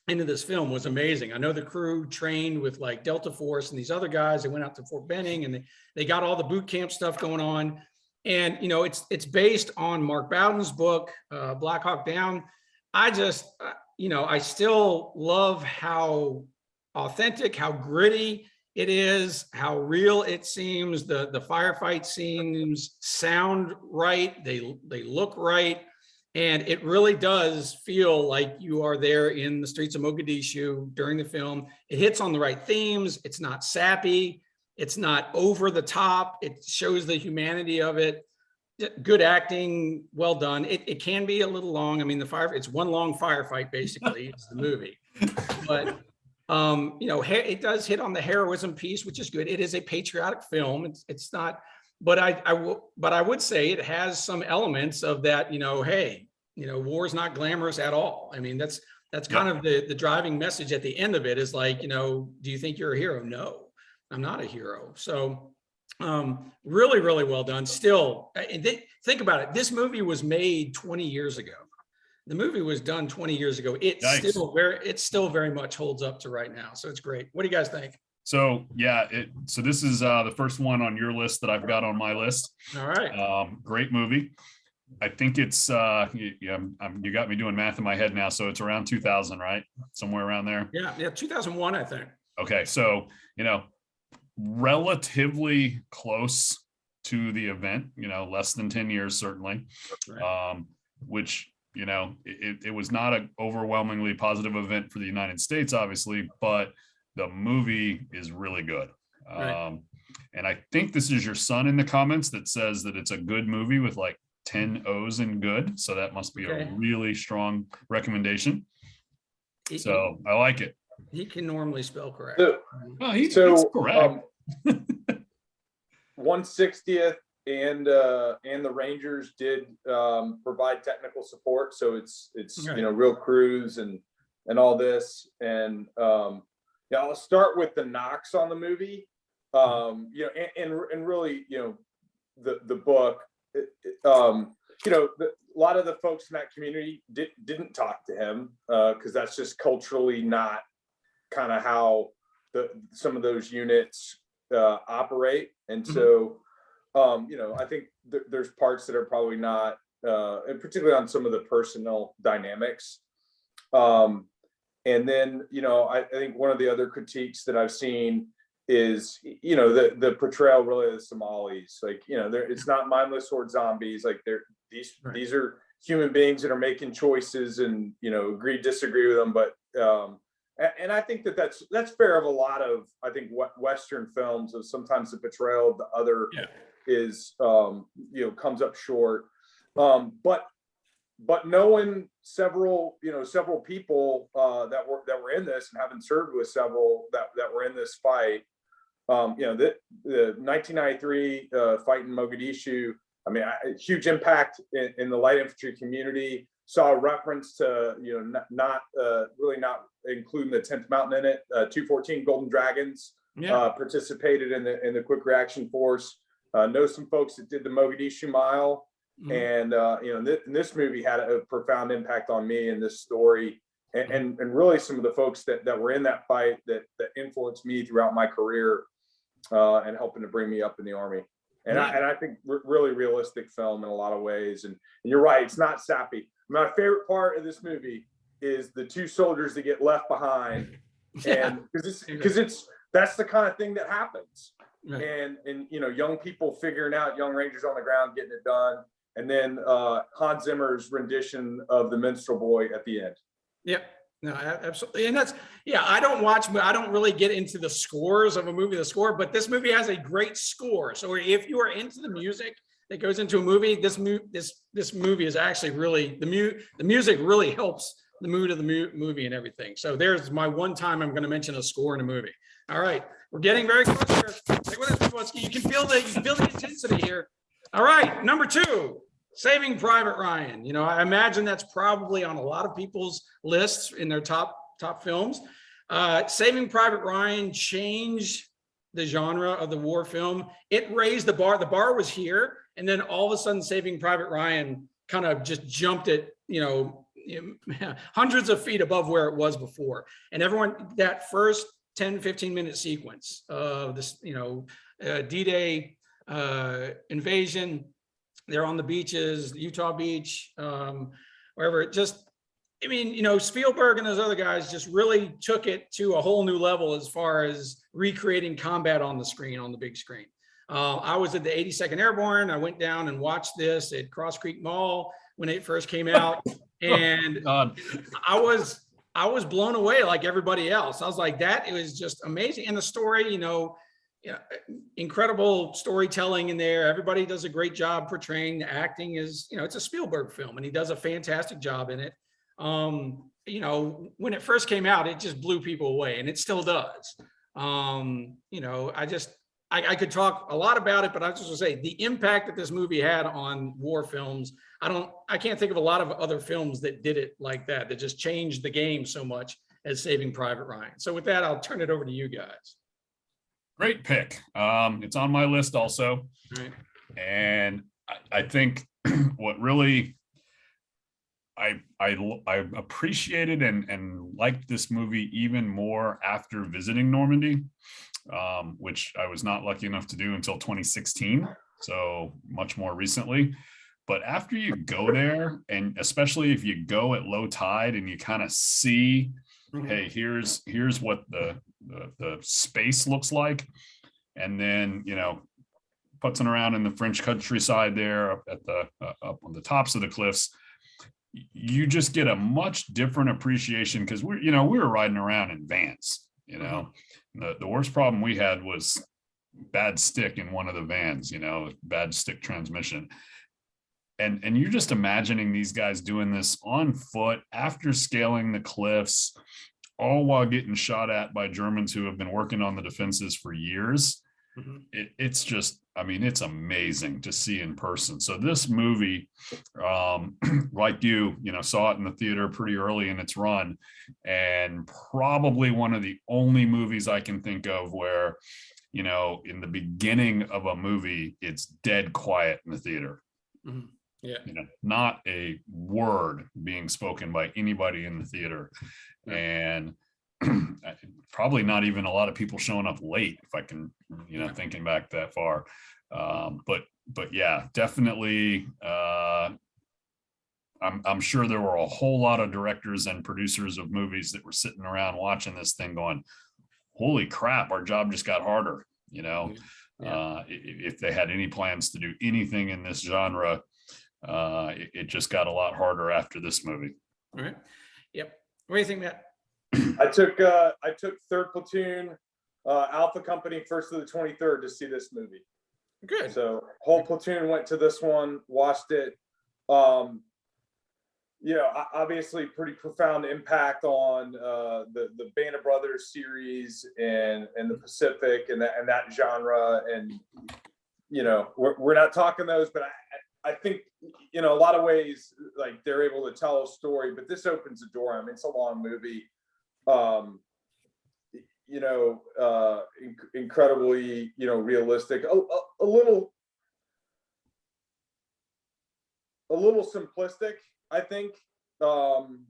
into this film was amazing. I know the crew trained with like Delta Force and these other guys. They went out to Fort Benning and they got all the boot camp stuff going on. And, you know, it's based on Mark Bowden's book, Black Hawk Down. I just, you know, I still love how authentic, how gritty it is, how real it seems. The firefight scenes sound right. They look right. And it really does feel like you are there in the streets of Mogadishu during the film. It hits on the right themes. It's not sappy. It's not over the top. It shows the humanity of it. Good acting, well done. It can be a little long. I mean, it's one long firefight, basically, it's the movie. But, you know, it does hit on the heroism piece, which is good. It is a patriotic film. It's not, but I would say it has some elements of that, you know, hey, you know, war is not glamorous at all. I mean, that's kind of the driving message at the end of it is like, you know, do you think you're a hero? No, I'm not a hero. So really, really well done. Still, think about it. This movie was made 20 years ago. The movie was done 20 years ago. It still very much holds up to right now. So it's great. What do you guys think? So yeah, so this is the first one on your list that I've got on my list. All right. Great movie. I think it's you got me doing math in my head now. So it's around 2000, right? Somewhere around there. Yeah, 2001, I think. Okay, so you know, relatively close to the event. You know, less than 10 years certainly. Right. Which, you know, it was not an overwhelmingly positive event for the United States, obviously, but the movie is really good. Right. And I think this is your son in the comments that says that it's a good movie with like 10 O's in good. So that must be a really strong recommendation. So I like it. He can normally spell correct. He's correct. 160th and the Rangers did provide technical support. So it's right. You know, real crews and all this. And yeah, I'll start with the knocks on the movie. You know, and really, you know, the book, you know, a lot of the folks in that community didn't talk to him because that's just culturally not kind of how some of those units operate. And so, you know, I think there's parts that are probably not, and particularly on some of the personal dynamics. And then, you know, I think one of the other critiques that I've seen is, you know, the portrayal really of the Somalis, like, you know, it's not mindless horde zombies. Like these are human beings that are making choices and, you know, disagree with them. But, and I think that's fair of a lot of, I think, Western films of sometimes the portrayal of the other is, you know, comes up short. But knowing several people that were in this and having served with several that were in this fight, you know, the 1993 fight in Mogadishu, I mean, huge impact in the light infantry community. Saw a reference to, you know, not really not including the 10th Mountain in it. 214 Golden Dragons participated in the quick reaction force. Know some folks that did the Mogadishu Mile. And you know, this movie had a profound impact on me in this story, and really some of the folks that were in that fight that influenced me throughout my career, and helping to bring me up in the Army. And I think really realistic film in a lot of ways. And you're right, it's not sappy. My favorite part of this movie is the two soldiers that get left behind, and because that's the kind of thing that happens. Right. And you know, young people figuring out, young Rangers on the ground getting it done. And then Hans Zimmer's rendition of The Minstrel Boy at the end. Yep. No, absolutely. And I don't really get into the scores of a movie, but this movie has a great score. So if you are into the music that goes into a movie, this movie is actually really, the music really helps the mood of the movie and everything. So there's my one time I'm going to mention a score in a movie. All right. We're getting very close here. Hey, what is, you can feel the intensity here. All right. Number 2. Saving Private Ryan. You know, I imagine that's probably on a lot of people's lists in their top films. Saving Private Ryan changed the genre of the war film. It raised the bar. The bar was here, and then all of a sudden Saving Private Ryan kind of just jumped it, hundreds of feet above where it was before. And everyone, that first 10, 15-minute sequence of this, D-Day invasion, they're on the beaches, Utah Beach, wherever. It just, Spielberg and those other guys just really took it to a whole new level as far as recreating combat on the screen, on the big screen. I was at the 82nd Airborne. I went down and watched this at Cross Creek Mall when it first came out. And I was blown away like everybody else. I was like, it was just amazing. And the story, incredible storytelling in there. Everybody does a great job portraying. The acting is, it's a Spielberg film, and he does a fantastic job in it. When it first came out, it just blew people away, and it still does. I could talk a lot about it, but I was just gonna say the impact that this movie had on war films. I can't think of a lot of other films that did it like that just changed the game so much as Saving Private Ryan. So with that, I'll turn it over to you guys. Great pick. It's on my list also. Right. And I think what really I appreciated and liked this movie even more after visiting Normandy, which I was not lucky enough to do until 2016, so much more recently. But after you go there, and especially if you go at low tide and you kind of see, hey, here's what the space looks like, and then putzing around in the French countryside there up on the tops of the cliffs, you just get a much different appreciation, because we were riding around in vans. The worst problem we had was bad stick in one of the vans, bad stick transmission. And you're just imagining these guys doing this on foot after scaling the cliffs, all while getting shot at by Germans who have been working on the defenses for years. It's just, it's amazing to see in person. So this movie, like saw it in the theater pretty early in its run, and probably one of the only movies I can think of where, in the beginning of a movie, it's dead quiet in the theater. Yeah. Not a word being spoken by anybody in the theater. And probably not even a lot of people showing up late, if I can, thinking back that far. But yeah, definitely. I'm sure there were a whole lot of directors and producers of movies that were sitting around watching this thing going, holy crap, our job just got harder. If they had any plans to do anything in this genre, it just got a lot harder after this movie. All right. Yep. What do you think, Matt? I took 3rd Platoon, Alpha Company, 1st to the 23rd to see this movie. Good. So whole platoon went to this one, watched it. Obviously pretty profound impact on the Band of Brothers series and the Pacific and that genre. And we're not talking those, but I think a lot of ways, like, they're able to tell a story, but this opens the door. It's a long movie. Incredibly, realistic, a little simplistic, I think. And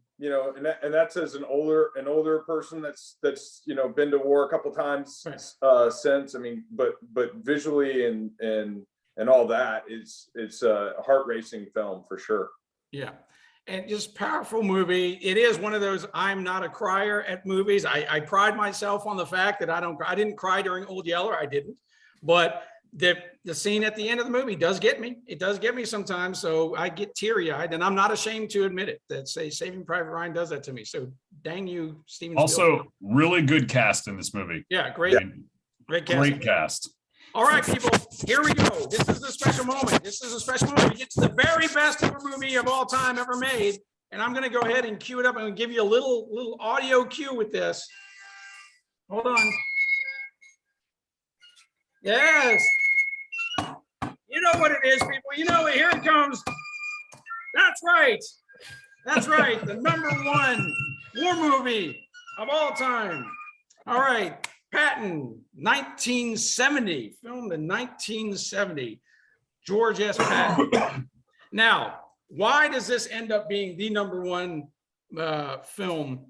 that's as an older person that's been to war a couple times since. But visually and all that, it's a heart-racing film for sure. Yeah. And just powerful movie. It is one of those, I'm not a crier at movies. I pride myself on the fact that I didn't cry during Old Yeller. I didn't. But the scene at the end of the movie does get me. It does get me sometimes. So I get teary-eyed, and I'm not ashamed to admit it. That Saving Private Ryan does that to me. So dang you, Steven Spielberg. Also, really good cast in this movie. Yeah, great cast. Great cast. All right, people, here we go. This is a special moment. This is a special moment. We get to the very best of a movie of all time ever made. And I'm going to go ahead and cue it up and give you a little audio cue with this. Hold on. Yes. You know what it is, people. Here it comes. That's right. That's right. The #1 war movie of all time. All right. Patton, 1970, filmed in 1970. George S. Patton. Now, why does this end up being the number one film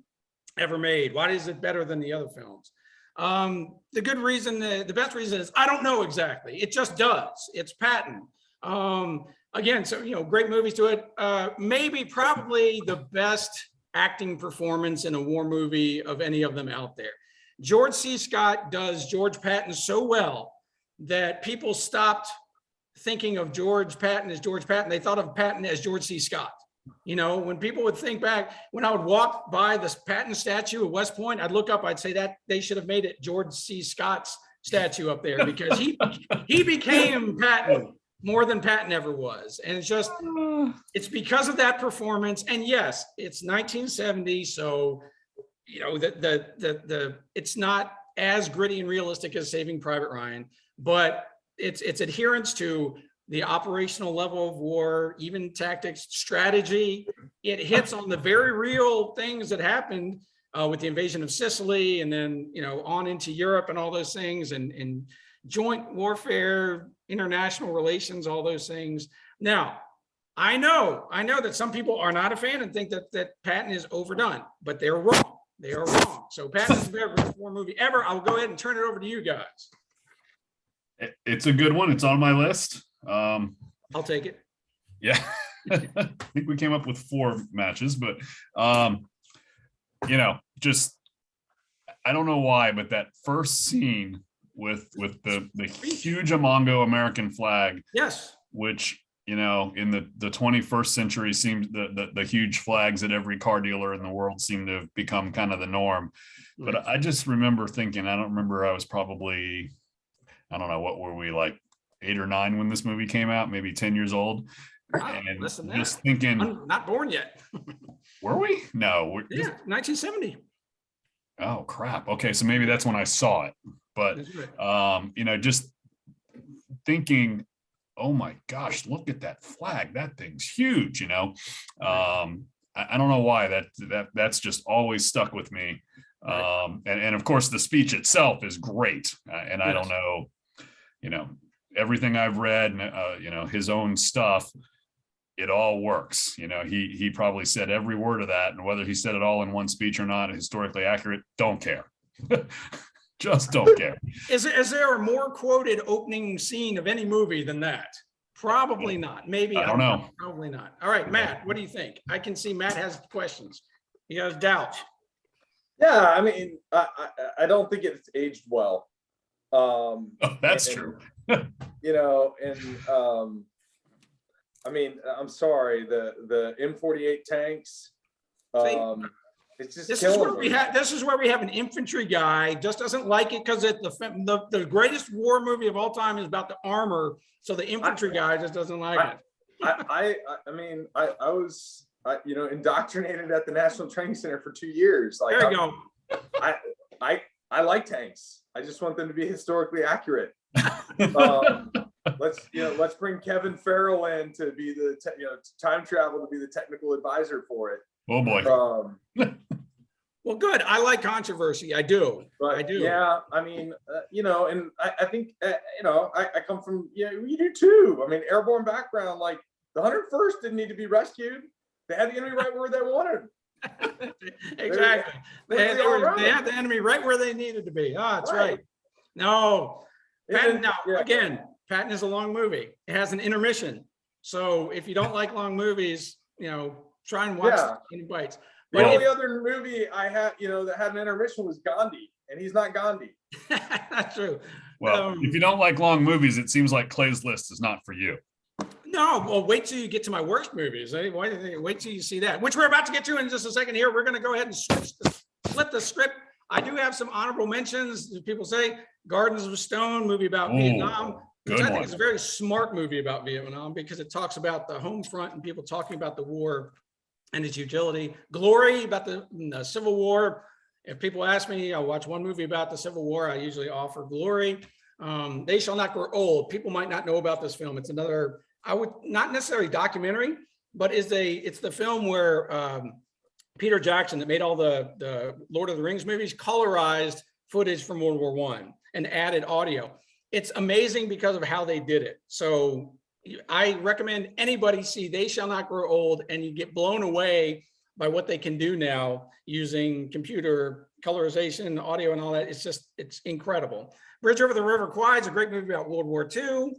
ever made? Why is it better than the other films? The good reason, the best reason is I don't know exactly. It just does. It's Patton. Again, so, great movies to it. Maybe probably the best acting performance in a war movie of any of them out there. George C. Scott does George Patton so well that people stopped thinking of George Patton as George Patton. They thought of Patton as George C. Scott. When people would think back, when I would walk by this Patton statue at West Point, I'd look up, I'd say that they should have made it George C. Scott's statue up there, because he became Patton more than Patton ever was. And it's because of that performance. And yes, it's 1970. So, it's not as gritty and realistic as Saving Private Ryan, but its adherence to the operational level of war, even tactics, strategy. It hits on the very real things that happened with the invasion of Sicily, and then, on into Europe and all those things, and joint warfare, international relations, all those things. Now, I know that some people are not a fan and think that Patton is overdone, but they're wrong. They are wrong. So Patton is the best war movie ever. I'll go ahead and turn it over to you guys. It's a good one. It's on my list. I'll take it. Yeah. I think we came up with 4 matches, but just I don't know why, but that first scene with the huge Amongo American flag, yes, which in the 21st century seemed the huge flags at every car dealer in the world seem to have become kind of the norm. But I just remember thinking, I don't remember, I was probably, I don't know, what were we, like 8 or 9 when this movie came out, maybe 10 years old. And just thinking, I'm not born yet. Were we? No. 1970. Oh, crap. Okay. So maybe that's when I saw it. But, right. Just thinking, oh my gosh, look at that flag. That thing's huge, I don't know why that's just always stuck with me. And of course the speech itself is great. And I don't know, everything I've read and, his own stuff, it all works. He probably said every word of that, and whether he said it all in one speech or not, historically accurate, don't care. Just don't care. Is there a more quoted opening scene of any movie than that? Probably not. Maybe. I don't know. Probably not. All right, Matt, what do you think? I can see Matt has questions. He has doubts. Yeah, I mean, I don't think it's aged well. That's true. I mean, I'm sorry, the M48 tanks. It's just this is where we have an infantry guy just doesn't like it because the greatest war movie of all time is about the armor. So the infantry guy just doesn't like it. I mean, I was indoctrinated at the National Training Center for 2 years. Like, there you go. I like tanks. I just want them to be historically accurate. Let's bring Kevin Farrell in to be the time travel to be the technical advisor for it. Oh boy. Well, good. I like controversy. I do. But, I do. Yeah. I mean, and I think, I come from, you do too. I mean, airborne background, like the 101st didn't need to be rescued. They had the enemy right where they wanted. Exactly. They had the enemy right where they needed to be. Oh, that's right. No. Patton, again, Patton is a long movie. It has an intermission. So if you don't like long movies, try and watch Any Bites. The only other movie I had, that had an intermission was Gandhi, and he's not Gandhi. That's true. Well, if you don't like long movies, it seems like Clay's list is not for you. No, well, wait till you get to my worst movies. Wait till you see that, which we're about to get to in just a second here. We're going to go ahead and flip the script. I do have some honorable mentions. People say Gardens of Stone, movie about Vietnam, which I think is a very smart movie about Vietnam because it talks about the home front and people talking about the war and its utility. Glory, about the Civil War. If people ask me, I'll watch one movie about the Civil War. I usually offer Glory. They Shall Not Grow Old. People might not know about this film. It's another, I would not necessarily documentary, but it's the film where Peter Jackson, that made all the Lord of the Rings movies, colorized footage from World War I and added audio. It's amazing because of how they did it. So I recommend anybody see They Shall Not Grow Old, and you get blown away by what they can do now using computer colorization, audio, and all that. It's incredible. Bridge Over the River Kwai is a great movie about World War II.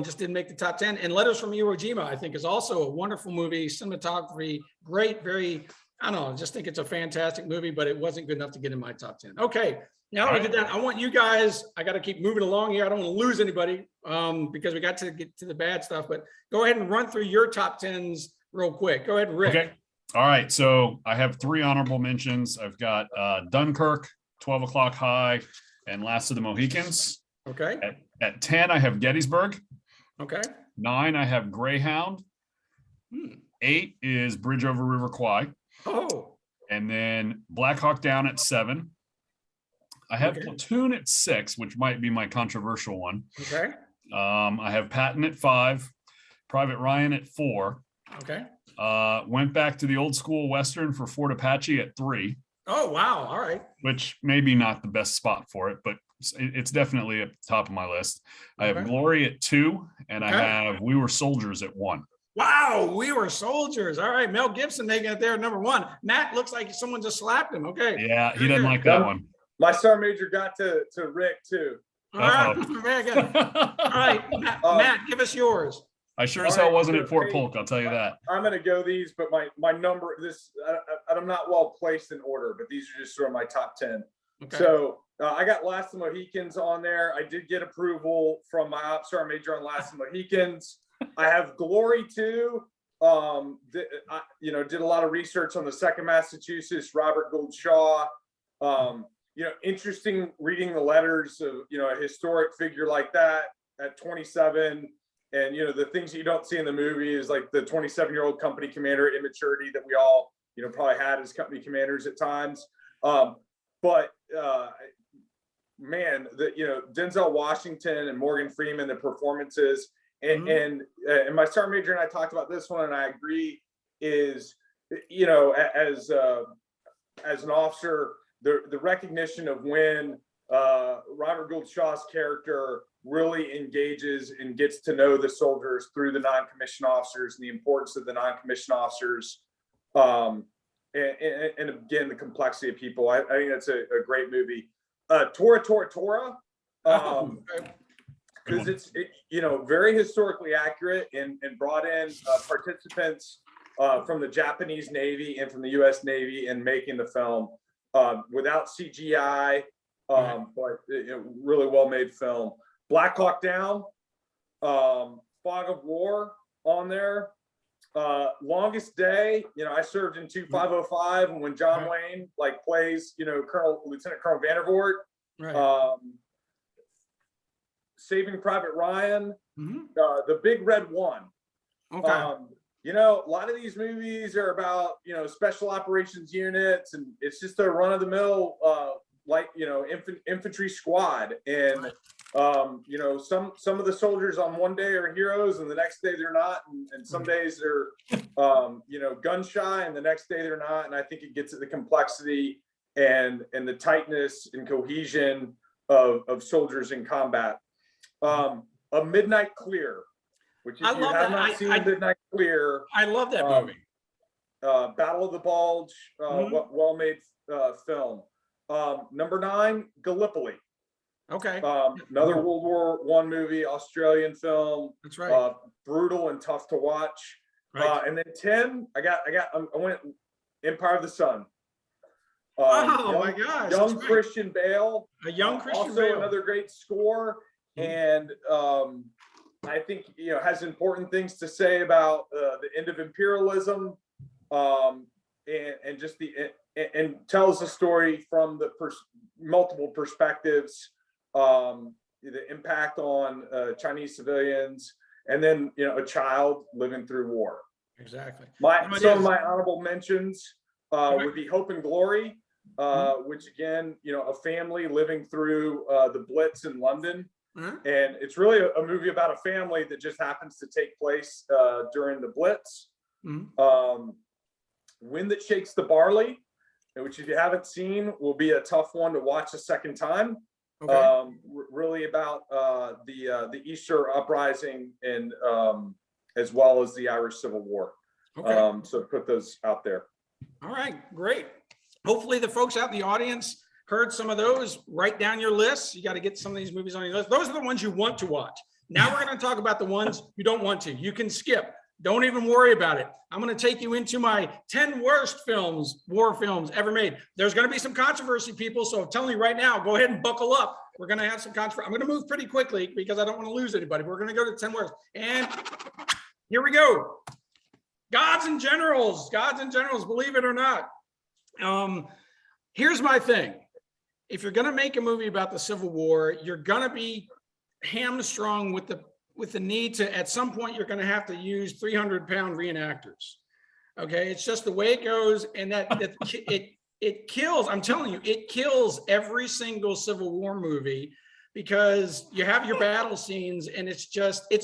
Just didn't make the top 10. And Letters from Iwo Jima, I think, is also a wonderful movie. Cinematography, great, very, I don't know, I just think it's a fantastic movie, but it wasn't good enough to get in my top 10. Okay, now that we did that, I want you guys, I got to keep moving along here. I don't want to lose anybody because we got to get to the bad stuff, but go ahead and run through your top 10s real quick. Go ahead, Rick. Okay. All right. So I have 3 honorable mentions. I've got Dunkirk, 12 O'Clock High, and Last of the Mohicans. Okay. At 10, I have Gettysburg. Okay. 9, I have Greyhound. 8 is Bridge Over River Kwai. Oh. And then Black Hawk Down at 7. I have Platoon at 6, which might be my controversial one. Okay. I have Patton at 5, Private Ryan at 4. Okay. Went back to the old school Western for Fort Apache at 3. Oh, wow. All right. Which maybe not the best spot for it, but it's definitely at the top of my list. I have Glory at 2, and I have We Were Soldiers at 1. Wow, We Were Soldiers. All right, Mel Gibson making it there at number 1. Matt looks like someone just slapped him. Okay. Yeah, he doesn't like that one. My Sergeant Major got to Rick too. All right, very good. All right, Matt, give us yours. I sure as hell wasn't at Fort Polk, I'll tell you that. I'm going to go these, but my number, I'm not well placed in order, but these are just sort of my top 10. Okay. So I got Last of the Mohicans on there. I did get approval from my Ops Sergeant Major on Last of the Mohicans. I have Glory too. Did a lot of research on the 2nd Massachusetts, Robert Gould Shaw. Interesting reading the letters of, a historic figure like that at 27. And, the things that you don't see in the movie is like the 27-year-old company commander immaturity that we all, probably had as company commanders at times. Denzel Washington and Morgan Freeman, the performances, and my Sergeant Major and I talked about this one, and I agree is, as an officer, the recognition of when Robert Gould Shaw's character really engages and gets to know the soldiers through the non-commissioned officers and the importance of the non-commissioned officers, and again, the complexity of people. I think that's a great movie. Tora Tora Tora, because it's very historically accurate and brought in participants from the Japanese Navy and from the U.S. Navy in making the film without CGI, but really well-made film. Black Hawk Down, Fog of War on there. Longest Day, I served in 2505, and when John Wayne plays, Lieutenant Colonel Vandervoort. Right. Saving Private Ryan, The Big Red One. Okay. A lot of these movies are about, special operations units, and it's just a run-of-the-mill, infantry squad. And, some of the soldiers on one day are heroes, and the next day they're not. And some days they're, gun shy, and the next day they're not. And I think it gets at the complexity and the tightness and cohesion of soldiers in combat. A Midnight Clear, which if you have not seen Midnight Clear, I love that movie. Battle of the Bulge, well-made film. Number 9, Gallipoli. Okay. Another World War I movie, Australian film. That's right. Brutal and tough to watch. Right. And then 10, I went Empire of the Sun. My gosh. Young Christian Bale. A young Christian also Bale. Another great score. And I think, has important things to say about the end of imperialism, and just and tells the story from the multiple perspectives, the impact on Chinese civilians, and then, a child living through war. Exactly. Some of my honorable mentions would be Hope and Glory, which again, a family living through the Blitz in London. And it's really a movie about a family that just happens to take place during the Blitz. Wind That Shakes the Barley, which if you haven't seen, will be a tough one to watch a second time. Okay. Really about the Easter uprising and as well as the Irish Civil War. Okay. So put those out there. All right, great. Hopefully the folks out in the audience heard some of those. Write down your lists. You got to get some of these movies on your list. Those are the ones you want to watch. Now we're going to talk about the ones you don't want to. You can skip. Don't even worry about it. I'm going to take you into my 10 worst films, war films ever made. There's going to be some controversy, people. So I'm telling you right now, go ahead and buckle up. We're going to have some controversy. I'm going to move pretty quickly because I don't want to lose anybody. We're going to go to 10 worst. And here we go. Gods and generals, believe it or not. Here's my thing. If you're going to make a movie about the Civil War, you're going to be hamstrung with the need to, at some point, you're going to have to use 300-pound reenactors. Okay, it's just the way it goes, and it kills. I'm telling you, it kills every single Civil War movie because you have your battle scenes, and it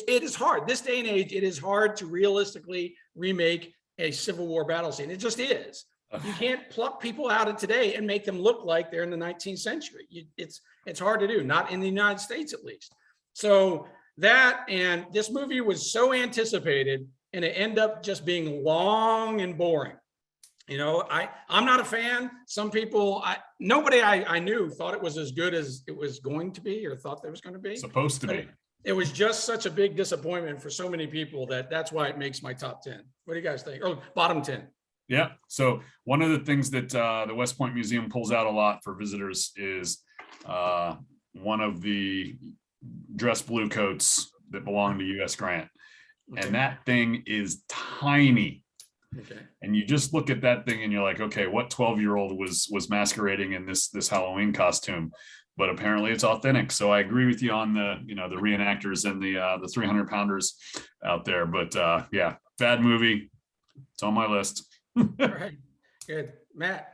is hard. This day and age, it is hard to realistically remake a Civil War battle scene. It just is. You can't pluck people out of today and make them look like they're in the 19th century. It's hard to do, not in the United States at least. So that, and this movie was so anticipated, and it ended up just being long and boring. You know, I'm not a fan. Some people, nobody I knew thought it was as good as it was going to be, or thought there was going to be. Supposed to be. It was just such a big disappointment for so many people that's why it makes my top 10. What do you guys think? Or bottom 10? Yeah. So one of the things that the West Point Museum pulls out a lot for visitors is one of the dress blue coats that belong to U.S. Grant. Okay. And that thing is tiny. Okay. And you just look at that thing and you're like, okay, what 12-year-old was masquerading in this Halloween costume? But apparently it's authentic. So I agree with you on the reenactors and the 300-pounders out there. But yeah, bad movie. It's on my list. All right. Good. Matt?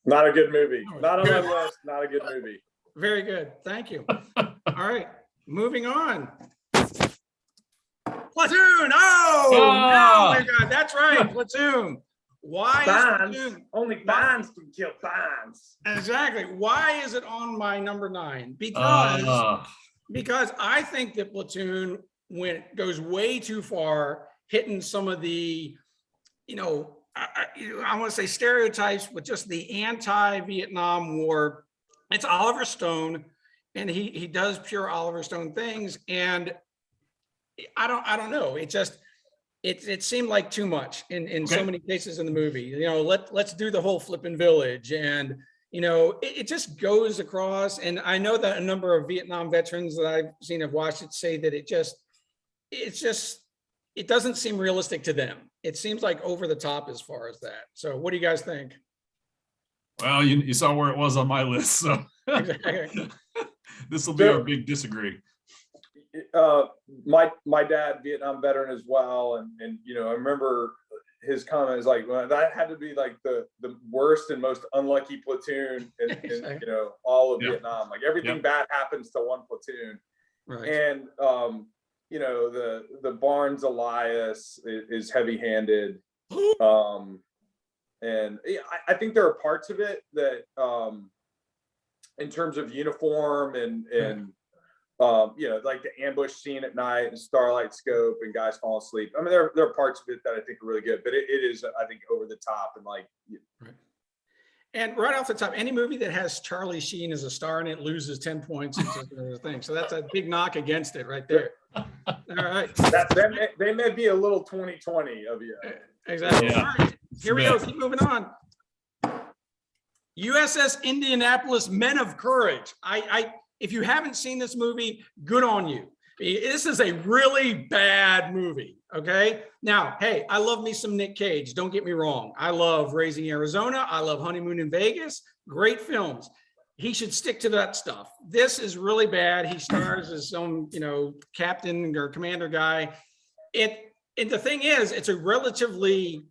Not a good movie. Not on my Good. list. Not a good movie. Very good. Thank you. All right. Moving on. Platoon. Oh, Ah! my God. That's right. Platoon. Why is Platoon? Only bonds can kill bonds. Exactly. Why is it on my number 9? Because I think that Platoon goes way too far, hitting some of the, I want to say stereotypes with just the anti-Vietnam War. It's Oliver Stone, and he does pure Oliver Stone things, and I don't know. It seemed like too much in so many cases in the movie. Let's do the whole flipping village, and it just goes across. And I know that a number of Vietnam veterans that I've seen have watched it say that it doesn't seem realistic to them. It seems like over the top as far as that. So what do you guys think? Well, you saw where it was on my list, so this will be our big disagree. My dad, Vietnam veteran as well, and I remember his comment is like, well, that had to be like the worst and most unlucky platoon in all of Vietnam. Like everything bad happens to one platoon, Right. and the Barnes Elias is heavy-handed, and I think there are parts of it that in terms of uniform and like the ambush scene at night and starlight scope and guys falling asleep. I mean, there are parts of it that I think are really good, but it is, I think, over the top and like. Right. And right off the top, any movie that has Charlie Sheen as a star in it loses 10 points. It's just another thing. So that's a big knock against it right there. All right. They may be a little 2020 of you. Exactly. Yeah. All right. Here we go. Keep moving on. USS Indianapolis, Men of Courage. If you haven't seen this movie, good on you. This is a really bad movie. Okay. Now, hey, I love me some Nick Cage. Don't get me wrong. I love Raising Arizona. I love Honeymoon in Vegas. Great films. He should stick to that stuff. This is really bad. He stars as some, captain or commander guy. And the thing is, it's a relatively,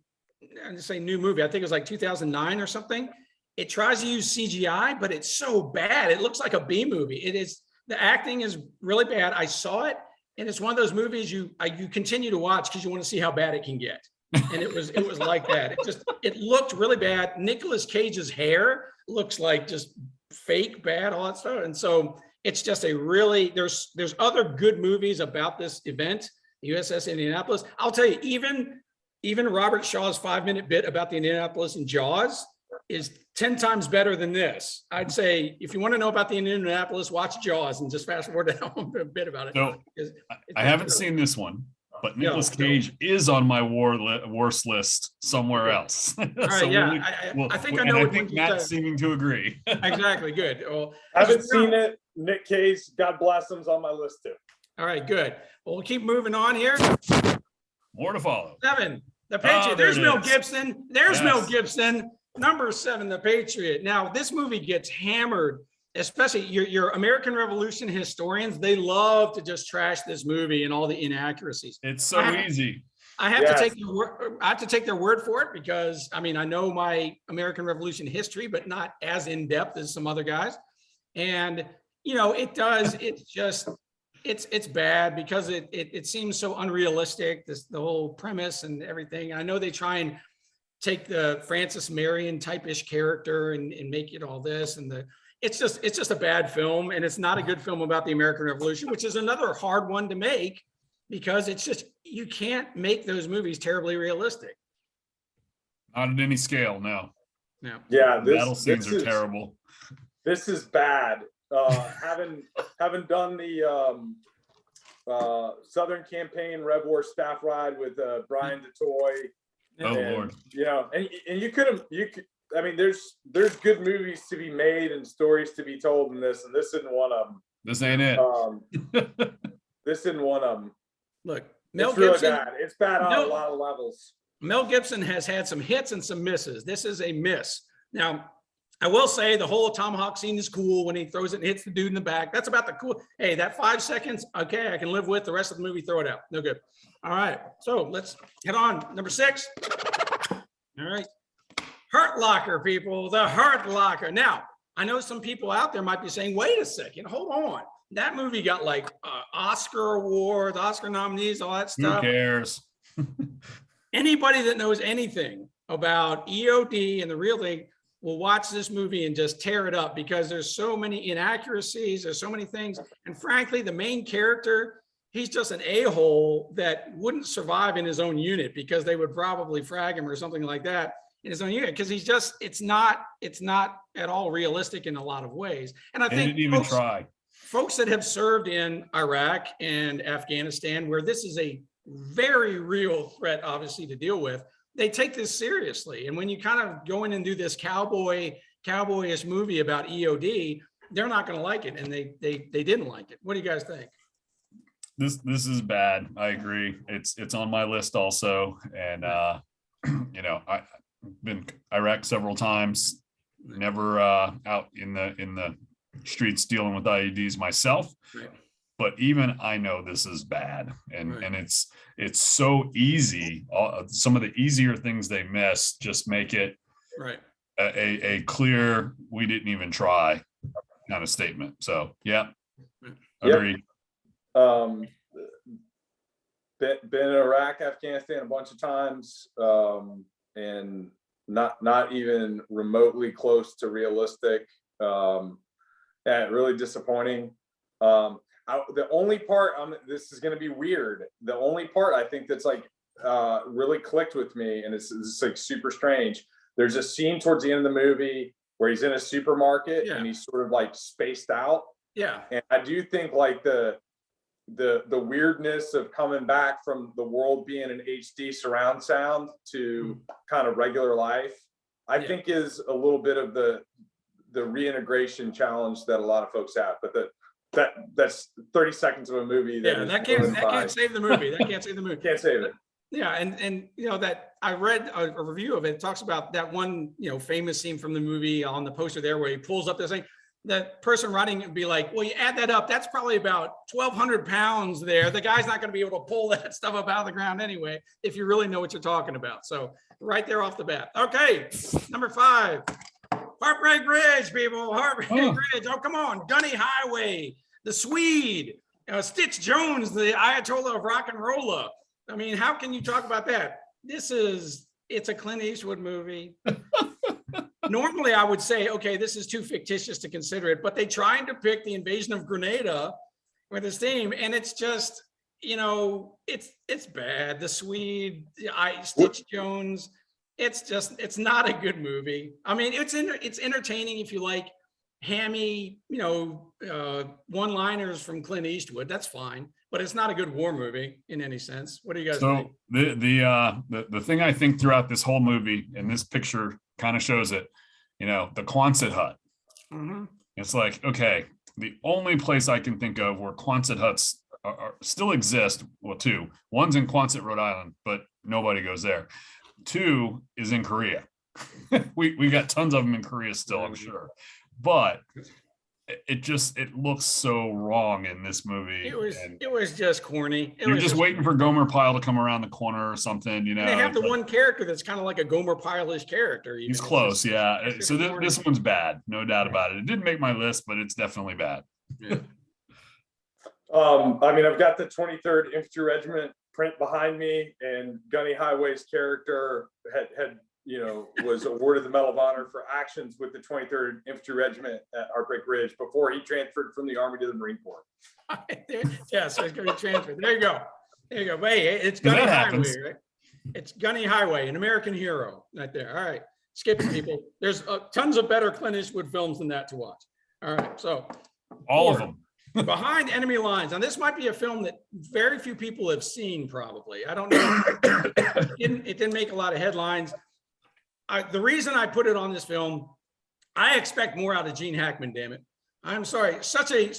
I'm just saying, new movie. I think it was like 2009 or something. It tries to use CGI, but it's so bad. It looks like a B movie. It is. The acting is really bad. I saw it, and it's one of those movies you continue to watch because you want to see how bad it can get. And it was like that. It looked really bad. Nicolas Cage's hair looks like just fake bad, all that stuff. And so it's just a really, there's other good movies about this event, the USS Indianapolis. I'll tell you, even Robert Shaw's 5-minute bit about the Indianapolis and Jaws is 10 times better than this. I'd say if you want to know about the Indianapolis, watch Jaws and just fast forward down a bit about it. So I haven't seen this one, but Nicolas Cage is on my worst list somewhere else. All right, yeah, I think I know. And I think Matt's seeming to agree. Exactly, good. Well, I haven't seen it. Nick Cage, God bless him's on my list too. All right, good. Well, we'll keep moving on here. More to follow. 7, The Patriot. There's Mel Gibson. There's Mel Gibson. Number 7, The Patriot. Now, this movie gets hammered, especially your American Revolution historians. They love to just trash this movie and all the inaccuracies. It's so easy. I have to take their word for it because, I mean, I know my American Revolution history, but not as in depth as some other guys. And, you know, it's bad because it seems so unrealistic, the whole premise and everything. I know they try and take the Francis Marion type-ish character and make it all this, and it's just a bad film, and it's not a good film about the American Revolution, which is another hard one to make because it's just, you can't make those movies terribly realistic. Not at any scale, no. No. Yeah, battle scenes are terrible. This is bad. Having done the Southern Campaign Red War staff ride with Brian DeToy. Oh Lord. You know, and you could I mean, there's good movies to be made and stories to be told in this, and this isn't one of them. This ain't it. This isn't one of them. Look, It's really bad. It's bad on a lot of levels. Mel Gibson has had some hits and some misses. This is a miss. Now, I will say the whole tomahawk scene is cool when he throws it and hits the dude in the back. That's about the cool. Hey, that 5 seconds, okay, I can live with. The rest of the movie, throw it out. No good. All right, so let's head on. Number 6. All right. Hurt Locker, people, the Hurt Locker. Now, I know some people out there might be saying, wait a second, hold on. That movie got like Oscar awards, Oscar nominees, all that stuff. Who cares? Anybody that knows anything about EOD and the real thing will watch this movie and just tear it up because there's so many inaccuracies, there's so many things. And frankly, the main character, he's just an a-hole that wouldn't survive in his own unit because they would probably frag him or something like that in his own unit because he's just, it's not at all realistic in a lot of ways. And I think didn't even try. Folks that have served in Iraq and Afghanistan, where this is a very real threat, obviously, to deal with, they take this seriously. And when you kind of go in and do this cowboyish movie about EOD, they're not going to like it. And they didn't like it. What do you guys think? This is bad. I agree. It's on my list also. And you know, I've been Iraq several times, never out in the streets dealing with IEDs myself. Right. But even I know this is bad, and it's so easy. Some of the easier things they miss just make it a clear we didn't even try kind of statement. So yeah, agree. Been in Iraq, Afghanistan a bunch of times, and not even remotely close to realistic. Yeah, really disappointing. The only part, this is going to be weird. The only part I think that's like really clicked with me, and it's like super strange. There's a scene towards the end of the movie where he's in a supermarket and he's sort of like spaced out. Yeah. And I do think like the weirdness of coming back from the world being an HD surround sound to kind of regular life, I think is a little bit of the reintegration challenge that a lot of folks have. But that's 30 seconds of a movie. That can't save the movie. That can't save the movie. Can't save it. Yeah, and you know that I read a review of it. It talks about that one, you know, famous scene from the movie on the poster there where he pulls up this thing. That person writing it would be like, well, you add that up, that's probably about 1,200 pounds there. The guy's not going to be able to pull that stuff up out of the ground anyway, if you really know what you're talking about. So right there off the bat. Okay, number 5. Heartbreak Ridge, people. Heartbreak Ridge. Oh, come on. Gunny Highway. The Swede. Stitch Jones, the Ayatollah of rock and roll. I mean, how can you talk about that? it's a Clint Eastwood movie. Normally I would say, okay, this is too fictitious to consider it, but they try and depict the invasion of Grenada with this theme, and it's just, it's bad. The Swede, Stitch Jones, it's not a good movie. I mean, it's entertaining if you like hammy, one-liners from Clint Eastwood. That's fine, but it's not a good war movie in any sense. What do you guys think? The thing I think throughout this whole movie, and this picture kind of shows it, the Quonset hut. Mm-hmm. It's like, okay, the only place I can think of where Quonset huts still exist, well, two. One's in Quonset, Rhode Island, but nobody goes there. Two is in Korea. we got tons of them in Korea still, I'm sure. But it looks so wrong in this movie. It was just corny. You're just waiting for Gomer Pyle to come around the corner or something, They have the one character that's kind of like a Gomer Pyle-ish character. He's close, yeah. So this one's bad, no doubt about it. It didn't make my list, but it's definitely bad. Yeah. I mean, I've got the 23rd Infantry Regiment print behind me, and Gunny Highway's character had was awarded the Medal of Honor for actions with the 23rd Infantry Regiment at Heartbreak Ridge before he transferred from the Army to the Marine Corps. Yeah, so he's going to be transferred. There you go. But hey, it's Gunny Highway, right? It's Gunny Highway, an American hero right there. All right, skip it, people. There's tons of better Clint Eastwood films than that to watch. All right, so all of them. Behind Enemy Lines. Now, this might be a film that very few people have seen, probably. I don't know. It didn't make a lot of headlines. The reason I put it on this film, I expect more out of Gene Hackman, damn it. I'm sorry. Such a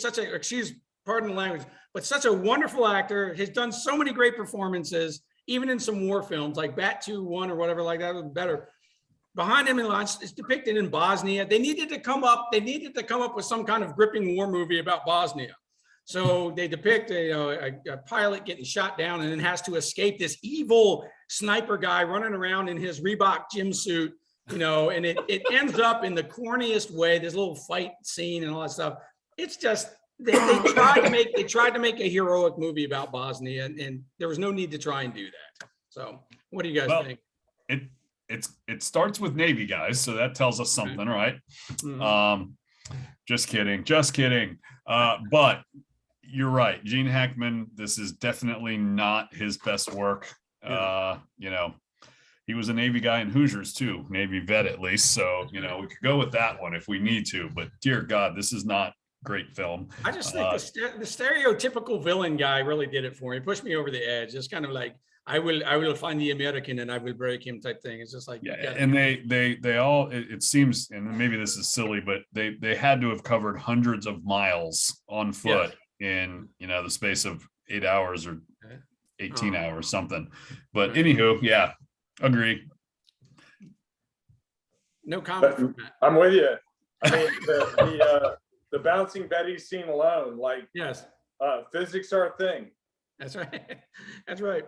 pardon the language, but such a wonderful actor. He's done so many great performances, even in some war films like Bat 2-1 or whatever like that was better. Behind Enemy Lines is depicted in Bosnia. They needed to come up with some kind of gripping war movie about Bosnia. So they depict a pilot getting shot down and then has to escape this evil sniper guy running around in his Reebok gym suit, and it ends up in the corniest way, this little fight scene and all that stuff. It's just, they tried to make a heroic movie about Bosnia, and there was no need to try and do that. So what do you guys think? It starts with Navy guys, so that tells us something, right? Mm-hmm. Just kidding. But you're right, Gene Hackman, this is definitely not his best work. Yeah. He was a Navy guy in Hoosiers too, Navy vet at least. So, we could go with that one if we need to, but dear God, this is not great film. I just think the stereotypical villain guy really did it for me. Pushed me over the edge. It's kind of like, I will find the American and I will break him type thing. It's just like, and they all, it seems, and maybe this is silly, but they had to have covered hundreds of miles on foot in the space of 8 hours or 18 hours, something. But anywho, yeah, agree. No comment. I'm with you. I mean, the bouncing Betty scene alone, like, yes, physics are a thing. That's right. That's right.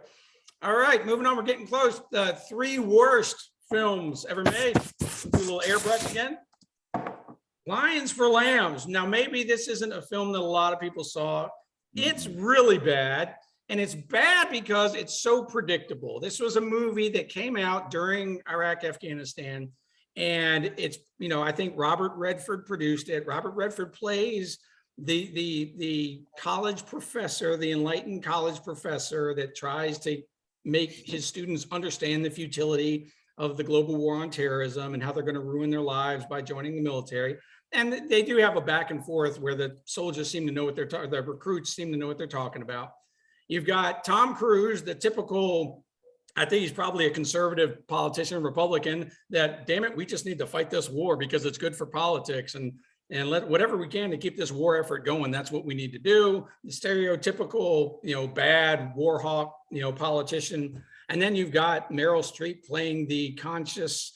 All right, moving on. We're getting close. The 3 worst films ever made. Do a little airbrush again. Lions for Lambs. Now, maybe this isn't a film that a lot of people saw. It's really bad. And it's bad because it's so predictable. This was a movie that came out during Iraq, Afghanistan. And it's, I think Robert Redford produced it. Robert Redford plays the college professor, the enlightened college professor that tries to make his students understand the futility of the global war on terrorism and how they're going to ruin their lives by joining the military. And they do have a back and forth where the soldiers seem to know what the recruits seem to know what they're talking about. You've got Tom Cruise, the typical, I think he's probably a conservative politician, Republican, that, damn it, we just need to fight this war because it's good for politics and let whatever we can to keep this war effort going. That's what we need to do. The stereotypical, bad war hawk, politician. And then you've got Meryl Streep playing the conscious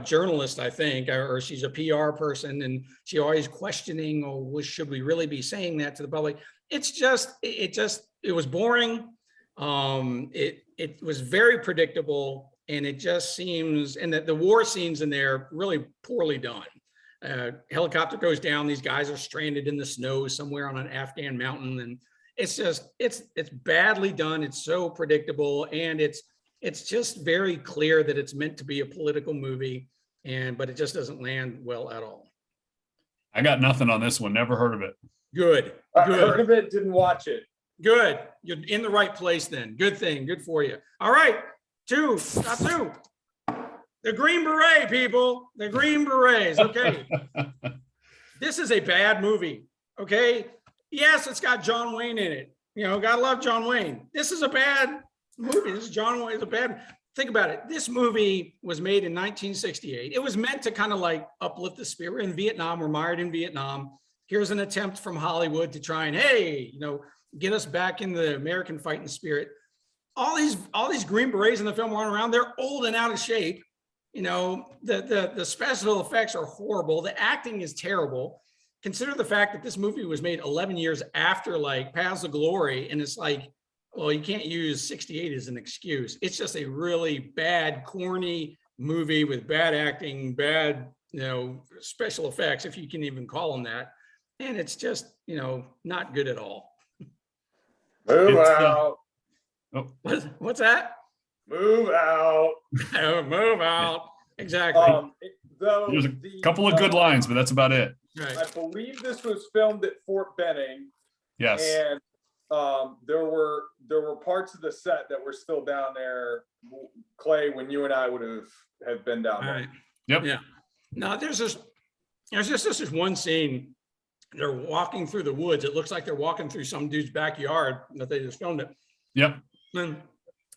journalist, I think, or she's a PR person, and she always questioning, should we really be saying that to the public? It was boring. It was very predictable, and it just seems, and that the war scenes in there really poorly done. Helicopter goes down. These guys are stranded in the snow somewhere on an Afghan mountain. And it's badly done. It's so predictable. And it's it's just very clear that it's meant to be a political movie, but it just doesn't land well at all. I got nothing on this one. Never heard of it. Good. I heard of it, didn't watch it. Good. You're in the right place then. Good thing. Good for you. All right. Top two. The Green Beret, people. The Green Berets. Okay. This is a bad movie. Okay. Yes, it's got John Wayne in it. Gotta love John Wayne. This is a bad movie. This is John Wayne. It's a bad. Think about it. This movie was made in 1968. It was meant to kind of like uplift the spirit. We're in Vietnam. We're mired in Vietnam. Here's an attempt from Hollywood to try and, hey, get us back in the American fighting spirit. All these Green Berets in the film running around, they're old and out of shape. The special effects are horrible. The acting is terrible. Consider the fact that this movie was made 11 years after like Paths of Glory. And it's like, well, you can't use 68 as an excuse. It's just a really bad, corny movie with bad acting, bad, special effects, if you can even call them that. And it's just, not good at all. Move out. What's that? Move out. Move out. Exactly. There's a couple of good lines, but that's about it. Right. I believe this was filmed at Fort Benning. Yes. And there were parts of the set that were still down there, Clay, when you and I would have been down there. Right. Yep. Yeah. Now there's just this one scene. They're walking through the woods. It looks like they're walking through some dude's backyard that they just filmed it. Yep.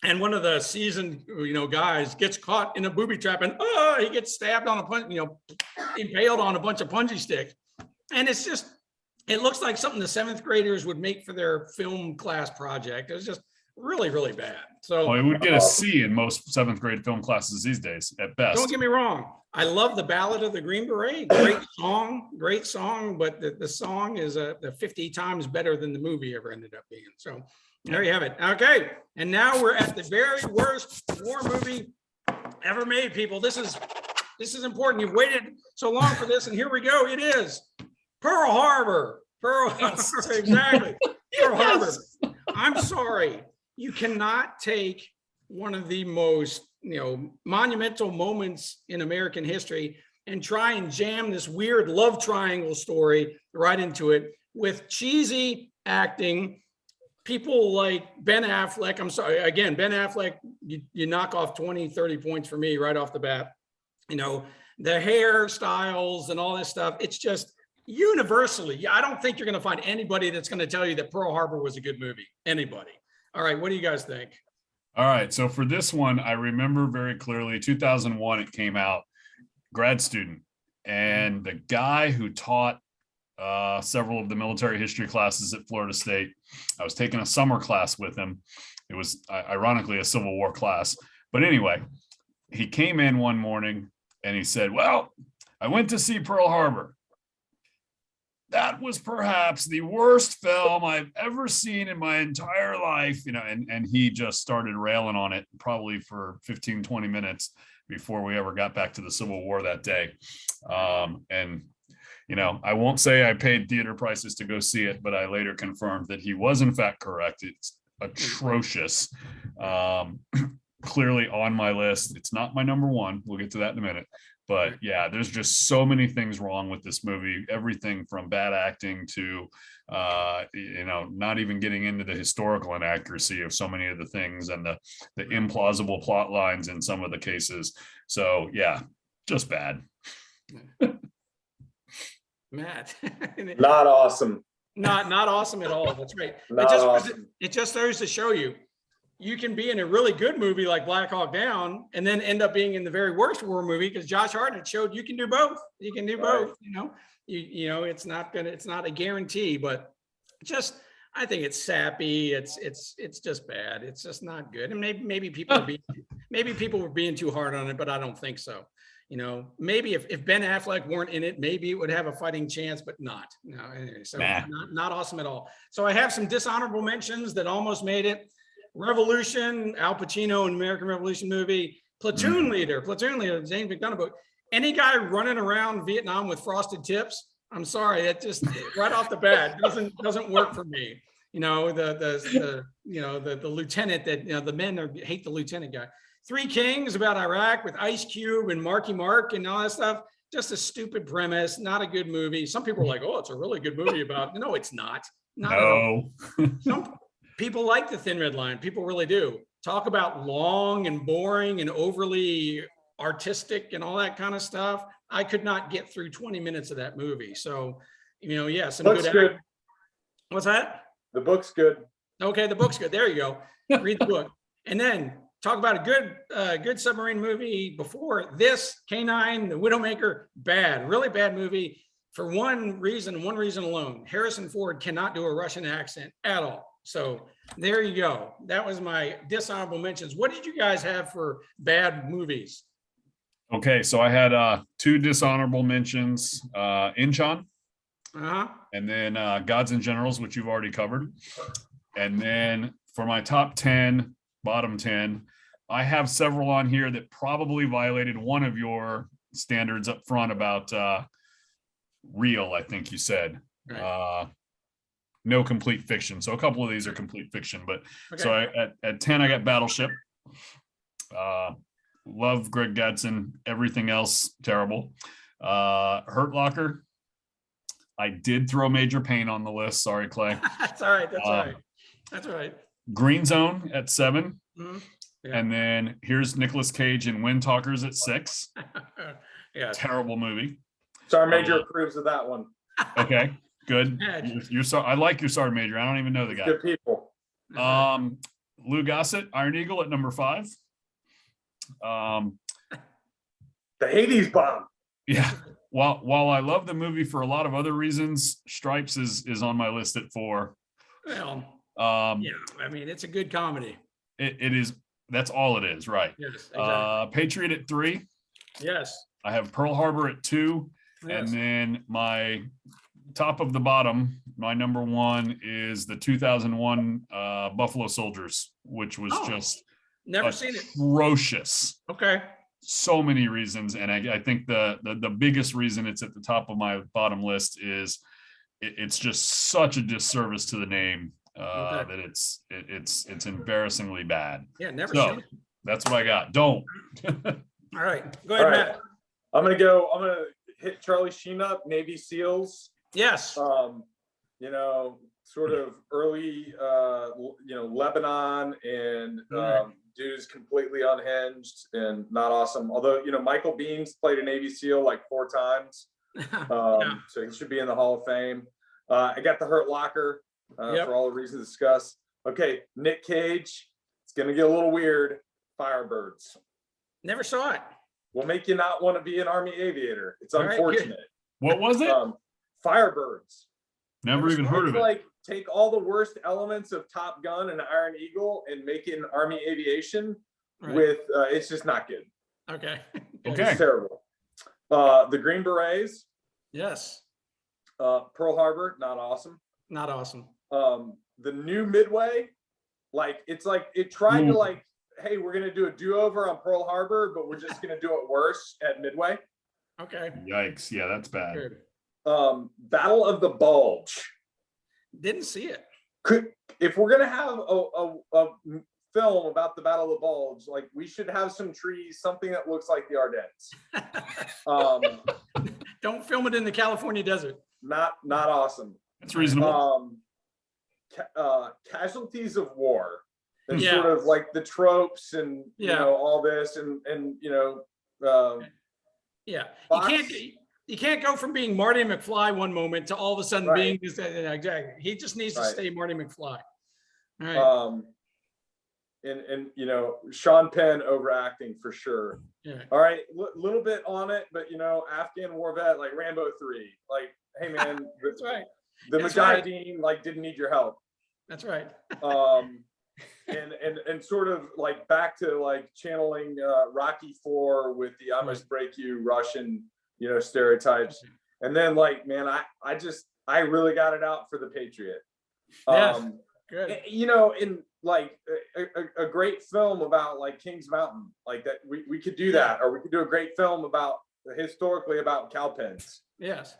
And one of the seasoned, guys gets caught in a booby trap, and he gets stabbed on impaled on a bunch of punji sticks. And it looks like something the seventh graders would make for their film class project. It was just really, really bad. So it would get a C in most seventh grade film classes these days at best. Don't get me wrong. I love the Ballad of the Green Beret. Great song, but the song is 50 times better than the movie ever ended up being. So there you have it. Okay. And now we're at the very worst war movie ever made, people. This is important. You've waited so long for this, and here we go. It is Pearl Harbor. Pearl Harbor. Exactly. Pearl Harbor. I'm sorry. You cannot take one of the most monumental moments in American history and try and jam this weird love triangle story right into it with cheesy acting. People like Ben Affleck. I'm sorry. Again, Ben Affleck, you knock off 20, 30 points for me right off the bat. The hairstyles and all this stuff. It's just universally. I don't think you're going to find anybody that's going to tell you that Pearl Harbor was a good movie. Anybody. All right. What do you guys think? All right. So for this one, I remember very clearly 2001, it came out, grad student. And the guy who taught several of the military history classes at Florida State, I was taking a summer class with him. It was ironically a Civil War class. But anyway, he came in one morning and he said, well, I went to see Pearl Harbor. That was perhaps the worst film I've ever seen in my entire life, and he just started railing on it probably for 15, 20 minutes before we ever got back to the Civil War that day. I won't say I paid theater prices to go see it, but I later confirmed that he was in fact correct. It's atrocious. Clearly on my list. It's not my number one. We'll get to that in a minute. But yeah, there's just so many things wrong with this movie. Everything from bad acting to, not even getting into the historical inaccuracy of so many of the things and the implausible plot lines in some of the cases. So yeah, just bad. Matt. Not awesome. Not awesome at all. That's right. It just serves to show you can be in a really good movie like Black Hawk Down and then end up being in the very worst war movie, because Josh Hardman showed you can do both. You can do both. It's not a guarantee, but I think it's sappy. It's just bad. It's just not good. And maybe people were being too hard on it, but I don't think so. Maybe if Ben Affleck weren't in it, maybe it would have a fighting chance, but not. No, anyway, so not awesome at all. So I have some dishonorable mentions that almost made it. Revolution, Al Pacino in American Revolution movie. Platoon leader, James McDonough. Any guy running around Vietnam with frosted tips, I'm sorry, that just right off the bat doesn't work for me. the lieutenant that, the men hate the lieutenant guy. Three Kings about Iraq with Ice Cube and Marky Mark and all that stuff. Just a stupid premise, not a good movie. Some people are like, oh, it's a really good movie about, no, it's not. Not at all. Some people like The Thin Red Line. People really do. Talk about long and boring and overly artistic and all that kind of stuff. I could not get through 20 minutes of that movie. So, yeah, some Book's good. What's that? The book's good. Okay, the book's good. There you go. Read the book. And then talk about a good submarine movie before this, K9, The Widowmaker, bad, really bad movie for one reason alone. Harrison Ford cannot do a Russian accent at all. So there you go. That was my dishonorable mentions. What did you guys have for bad movies? Okay, so I had 2 dishonorable mentions, Inchon, and then Gods and Generals, which you've already covered. And then for my top 10, bottom 10, I have several on here that probably violated one of your standards up front about real, I think you said. Right. No complete fiction. So a couple of these are complete fiction, but okay. So at 10, I got Battleship. Love Greg Gadson. Everything else, terrible. Hurt Locker. I did throw Major Pain on the list. Sorry, Clay. That's all right. That's all right. That's all right. Green Zone at 7. Mm-hmm. Yeah. And then here's Nicolas Cage in Wind Talkers at 6. Yeah. Terrible movie. Sergeant Major approves of that one. Okay, good. I like your Sergeant Major. I don't even know the guy. Good people. Lou Gossett, Iron Eagle at number 5. The Hades bomb. Yeah. While I love the movie for a lot of other reasons, Stripes is on my list at 4. Well, yeah, I mean, it's a good comedy. It is. That's all it is, right? Yes. Exactly. Patriot at 3. Yes. I have Pearl Harbor at 2, yes. And then my top of the bottom, my number 1 is the 2001 Buffalo Soldiers, which was just never seen it. Atrocious. Okay. So many reasons, and I think the biggest reason it's at the top of my bottom list is it's just such a disservice to the name that it's embarrassingly bad. Yeah, never seen it. That's what I got. Don't. All right, go ahead, Matt. I'm gonna hit Charlie Sheen up, Navy SEALs. Yes. Sort of early, Lebanon and dude's completely unhinged and not awesome. Although, Michael Beans played a Navy SEAL like 4 times. So he should be in the Hall of Fame. I got the Hurt Locker for all the reasons discussed. Okay, Nick Cage. It's going to get a little weird. Firebirds. Never saw it. Will make you not want to be an Army aviator. It's unfortunate. Right, what was it? Firebirds. Never even heard of it. Like take all the worst elements of Top Gun and Iron Eagle and make it an Army aviation with it's just not good. Okay. It's terrible. The Green Berets. Yes. Pearl Harbor, not awesome. Not awesome. The new Midway, it's like it tried to like, hey, we're gonna do a do-over on Pearl Harbor, but we're just gonna do it worse at Midway. Okay. Yikes. Yeah, that's bad. Good. Battle of the Bulge. Didn't see it. If we're gonna have a film about the Battle of the Bulge, like we should have some trees, something that looks like the Ardennes. Don't film it in the California desert. Not awesome. That's reasonable. Casualties of War. And sort of like the tropes and all this and you can't go from being Marty McFly one moment to all of a sudden being this. Exactly. He just needs to stay Marty McFly. All right. And Sean Penn overacting for sure. Yeah. All right, little bit on it, but Afghan war vet like Rambo 3. Like, hey man, that's right. The Mujahideen like didn't need your help. That's right. And sort of like back to like channeling Rocky 4 with the I must break you Russian stereotypes. And then like, man, I really got it out for the Patriot. Good. In like a great film about like Kings Mountain, like that we could do that, or we could do a great film about historically about cow pens. Yes.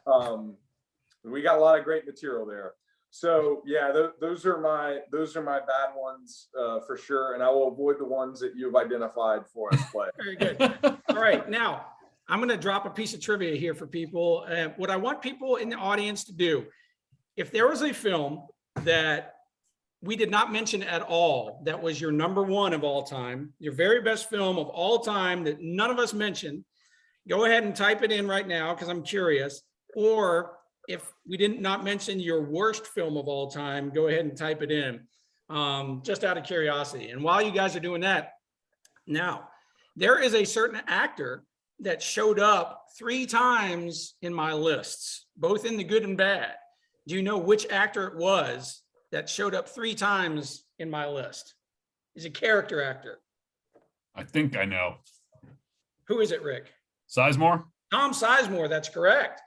We got a lot of great material there. So yeah, those are my bad ones for sure, and I will avoid the ones that you've identified for us, Clay. Very good. All right, now I'm going to drop a piece of trivia here for people. What I want people in the audience to do, if there was a film that we did not mention at all, that was your number one of all time, your very best film of all time that none of us mentioned, go ahead and type it in right now because I'm curious. Or if we did not mention your worst film of all time, go ahead and type it in, just out of curiosity. And while you guys are doing that, now, there is a certain actor that showed up 3 times in my lists, both in the good and bad. Do you know which actor it was that showed up 3 times in my list? He's a character actor. I think I know. Who is it, Rick? Sizemore? Tom Sizemore, that's correct.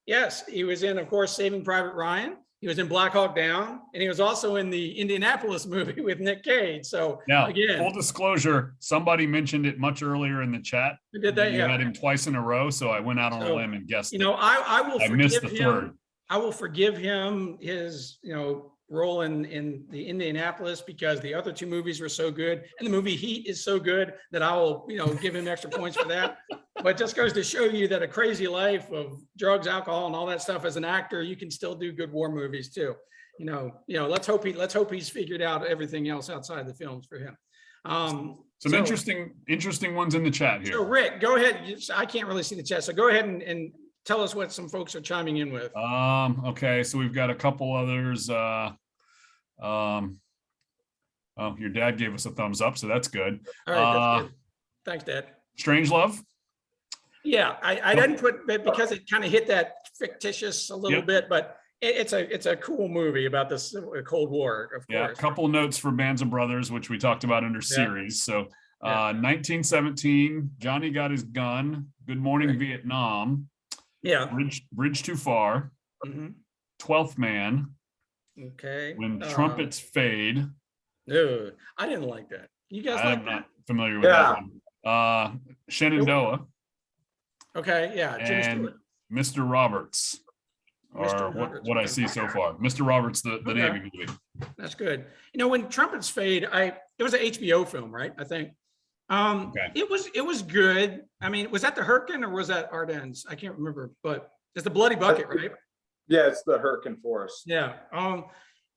Yes, he was in, of course, Saving Private Ryan. He was in Black Hawk Down, and he was also in the Indianapolis movie with Nick Cage. So Now, again, full disclosure, somebody mentioned it much earlier in the chat. did that? You Yeah. had him twice in a row, so I went out on a So, limb and guessed You it. know, I will I missed the forgive him. third. I will forgive him his, role in the Indianapolis because the other 2 movies were so good, and the movie Heat is so good that I will, give him extra points for that. But it just goes to show you that a crazy life of drugs, alcohol, and all that stuff as an actor, you can still do good war movies too. Let's hope he's figured out everything else outside the films for him. Some interesting ones in the chat here. So Rick, go ahead. I can't really see the chat, so go ahead and tell us what some folks are chiming in with. Okay, so we've got a couple others. Oh, your dad gave us a thumbs up, so that's good. All right, that's good. Thanks, Dad. Strangelove. Yeah, I didn't put, but because it kind of hit that fictitious a little Yep. bit, but it's a cool movie about this Cold War, of Yeah, a course. couple notes for Bands of Brothers, which we talked about under series. So 1917, Johnny Got His Gun, Good Morning Right. Vietnam, Yeah. Bridge Too Far, Mhm. 12th Man, Okay. When Trumpets Fade. No, I didn't like that. You guys like I'm that? not familiar with that one. Shenandoah Okay, yeah. Jimmy and Stewart. Mr. Roberts Mr. are Roberts, what I okay. see so far. Mr. Roberts, the Okay. Navy movie. That's good. When Trumpets Fade, it was an HBO film, right? I think. Okay. It was good. I mean, was that the Hurricane or was that Ardennes? I can't remember, but it's the Bloody Bucket, right? Yeah, it's the Hurricane Forest. Yeah.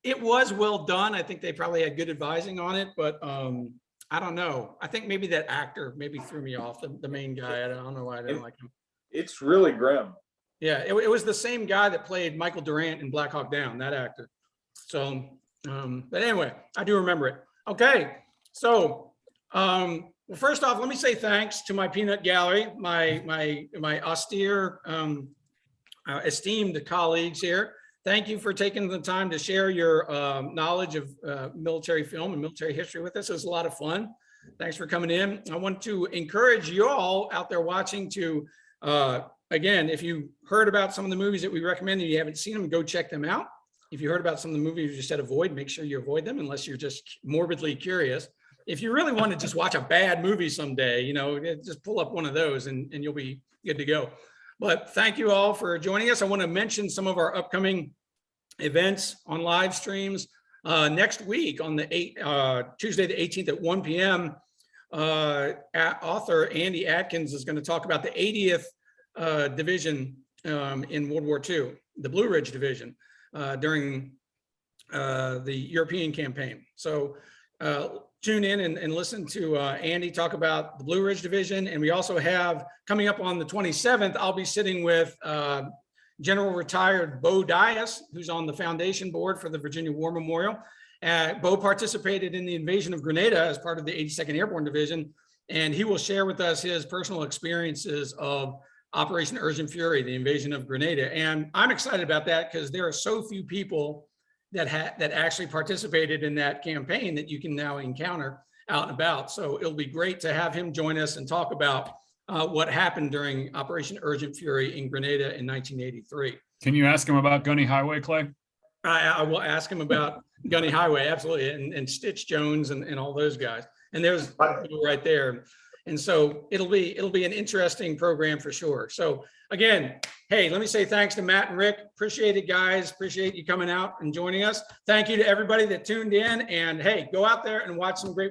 It was well done. I think they probably had good advising on it, but I don't know. I think maybe that actor maybe threw me off, the main guy. I don't know why I didn't like him. It's really grim. Yeah, it was the same guy that played Michael Durant in Black Hawk Down, that actor. So, but anyway, I do remember it. Okay, so well, first off, let me say thanks to my peanut gallery, my austere, esteemed colleagues here. Thank you for taking the time to share your knowledge of military film and military history with us. It was a lot of fun. Thanks for coming in. I want to encourage you all out there watching to, again, if you heard about some of the movies that we recommend and you haven't seen them, go check them out. If you heard about some of the movies you said avoid, make sure you avoid them unless you're just morbidly curious. If you really want to just watch a bad movie someday, just pull up one of those and you'll be good to go. But thank you all for joining us. I want to mention some of our upcoming events on live streams. Next week on Tuesday the 18th at 1 p.m., author Andy Atkins is going to talk about the 80th Division in World War II, the Blue Ridge Division during the European campaign. So tune in and listen to Andy talk about the Blue Ridge Division. And we also have coming up on the 27th, I'll be sitting with General Retired Bo Dias, who's on the foundation board for the Virginia War Memorial. Bo participated in the invasion of Grenada as part of the 82nd Airborne Division, and he will share with us his personal experiences of Operation Urgent Fury, the invasion of Grenada. And I'm excited about that because there are so few people that actually participated in that campaign that you can now encounter out and about. So it'll be great to have him join us and talk about what happened during Operation Urgent Fury in Grenada in 1983. Can you ask him about Gunny Highway, Clay? I will ask him about Gunny Highway, absolutely, and Stitch Jones and all those guys. And there's right there. And so it'll be an interesting program for sure. So again, hey, let me say thanks to Matt and Rick. Appreciate it, guys. Appreciate you coming out and joining us. Thank you to everybody that tuned in, and hey, go out there and watch some great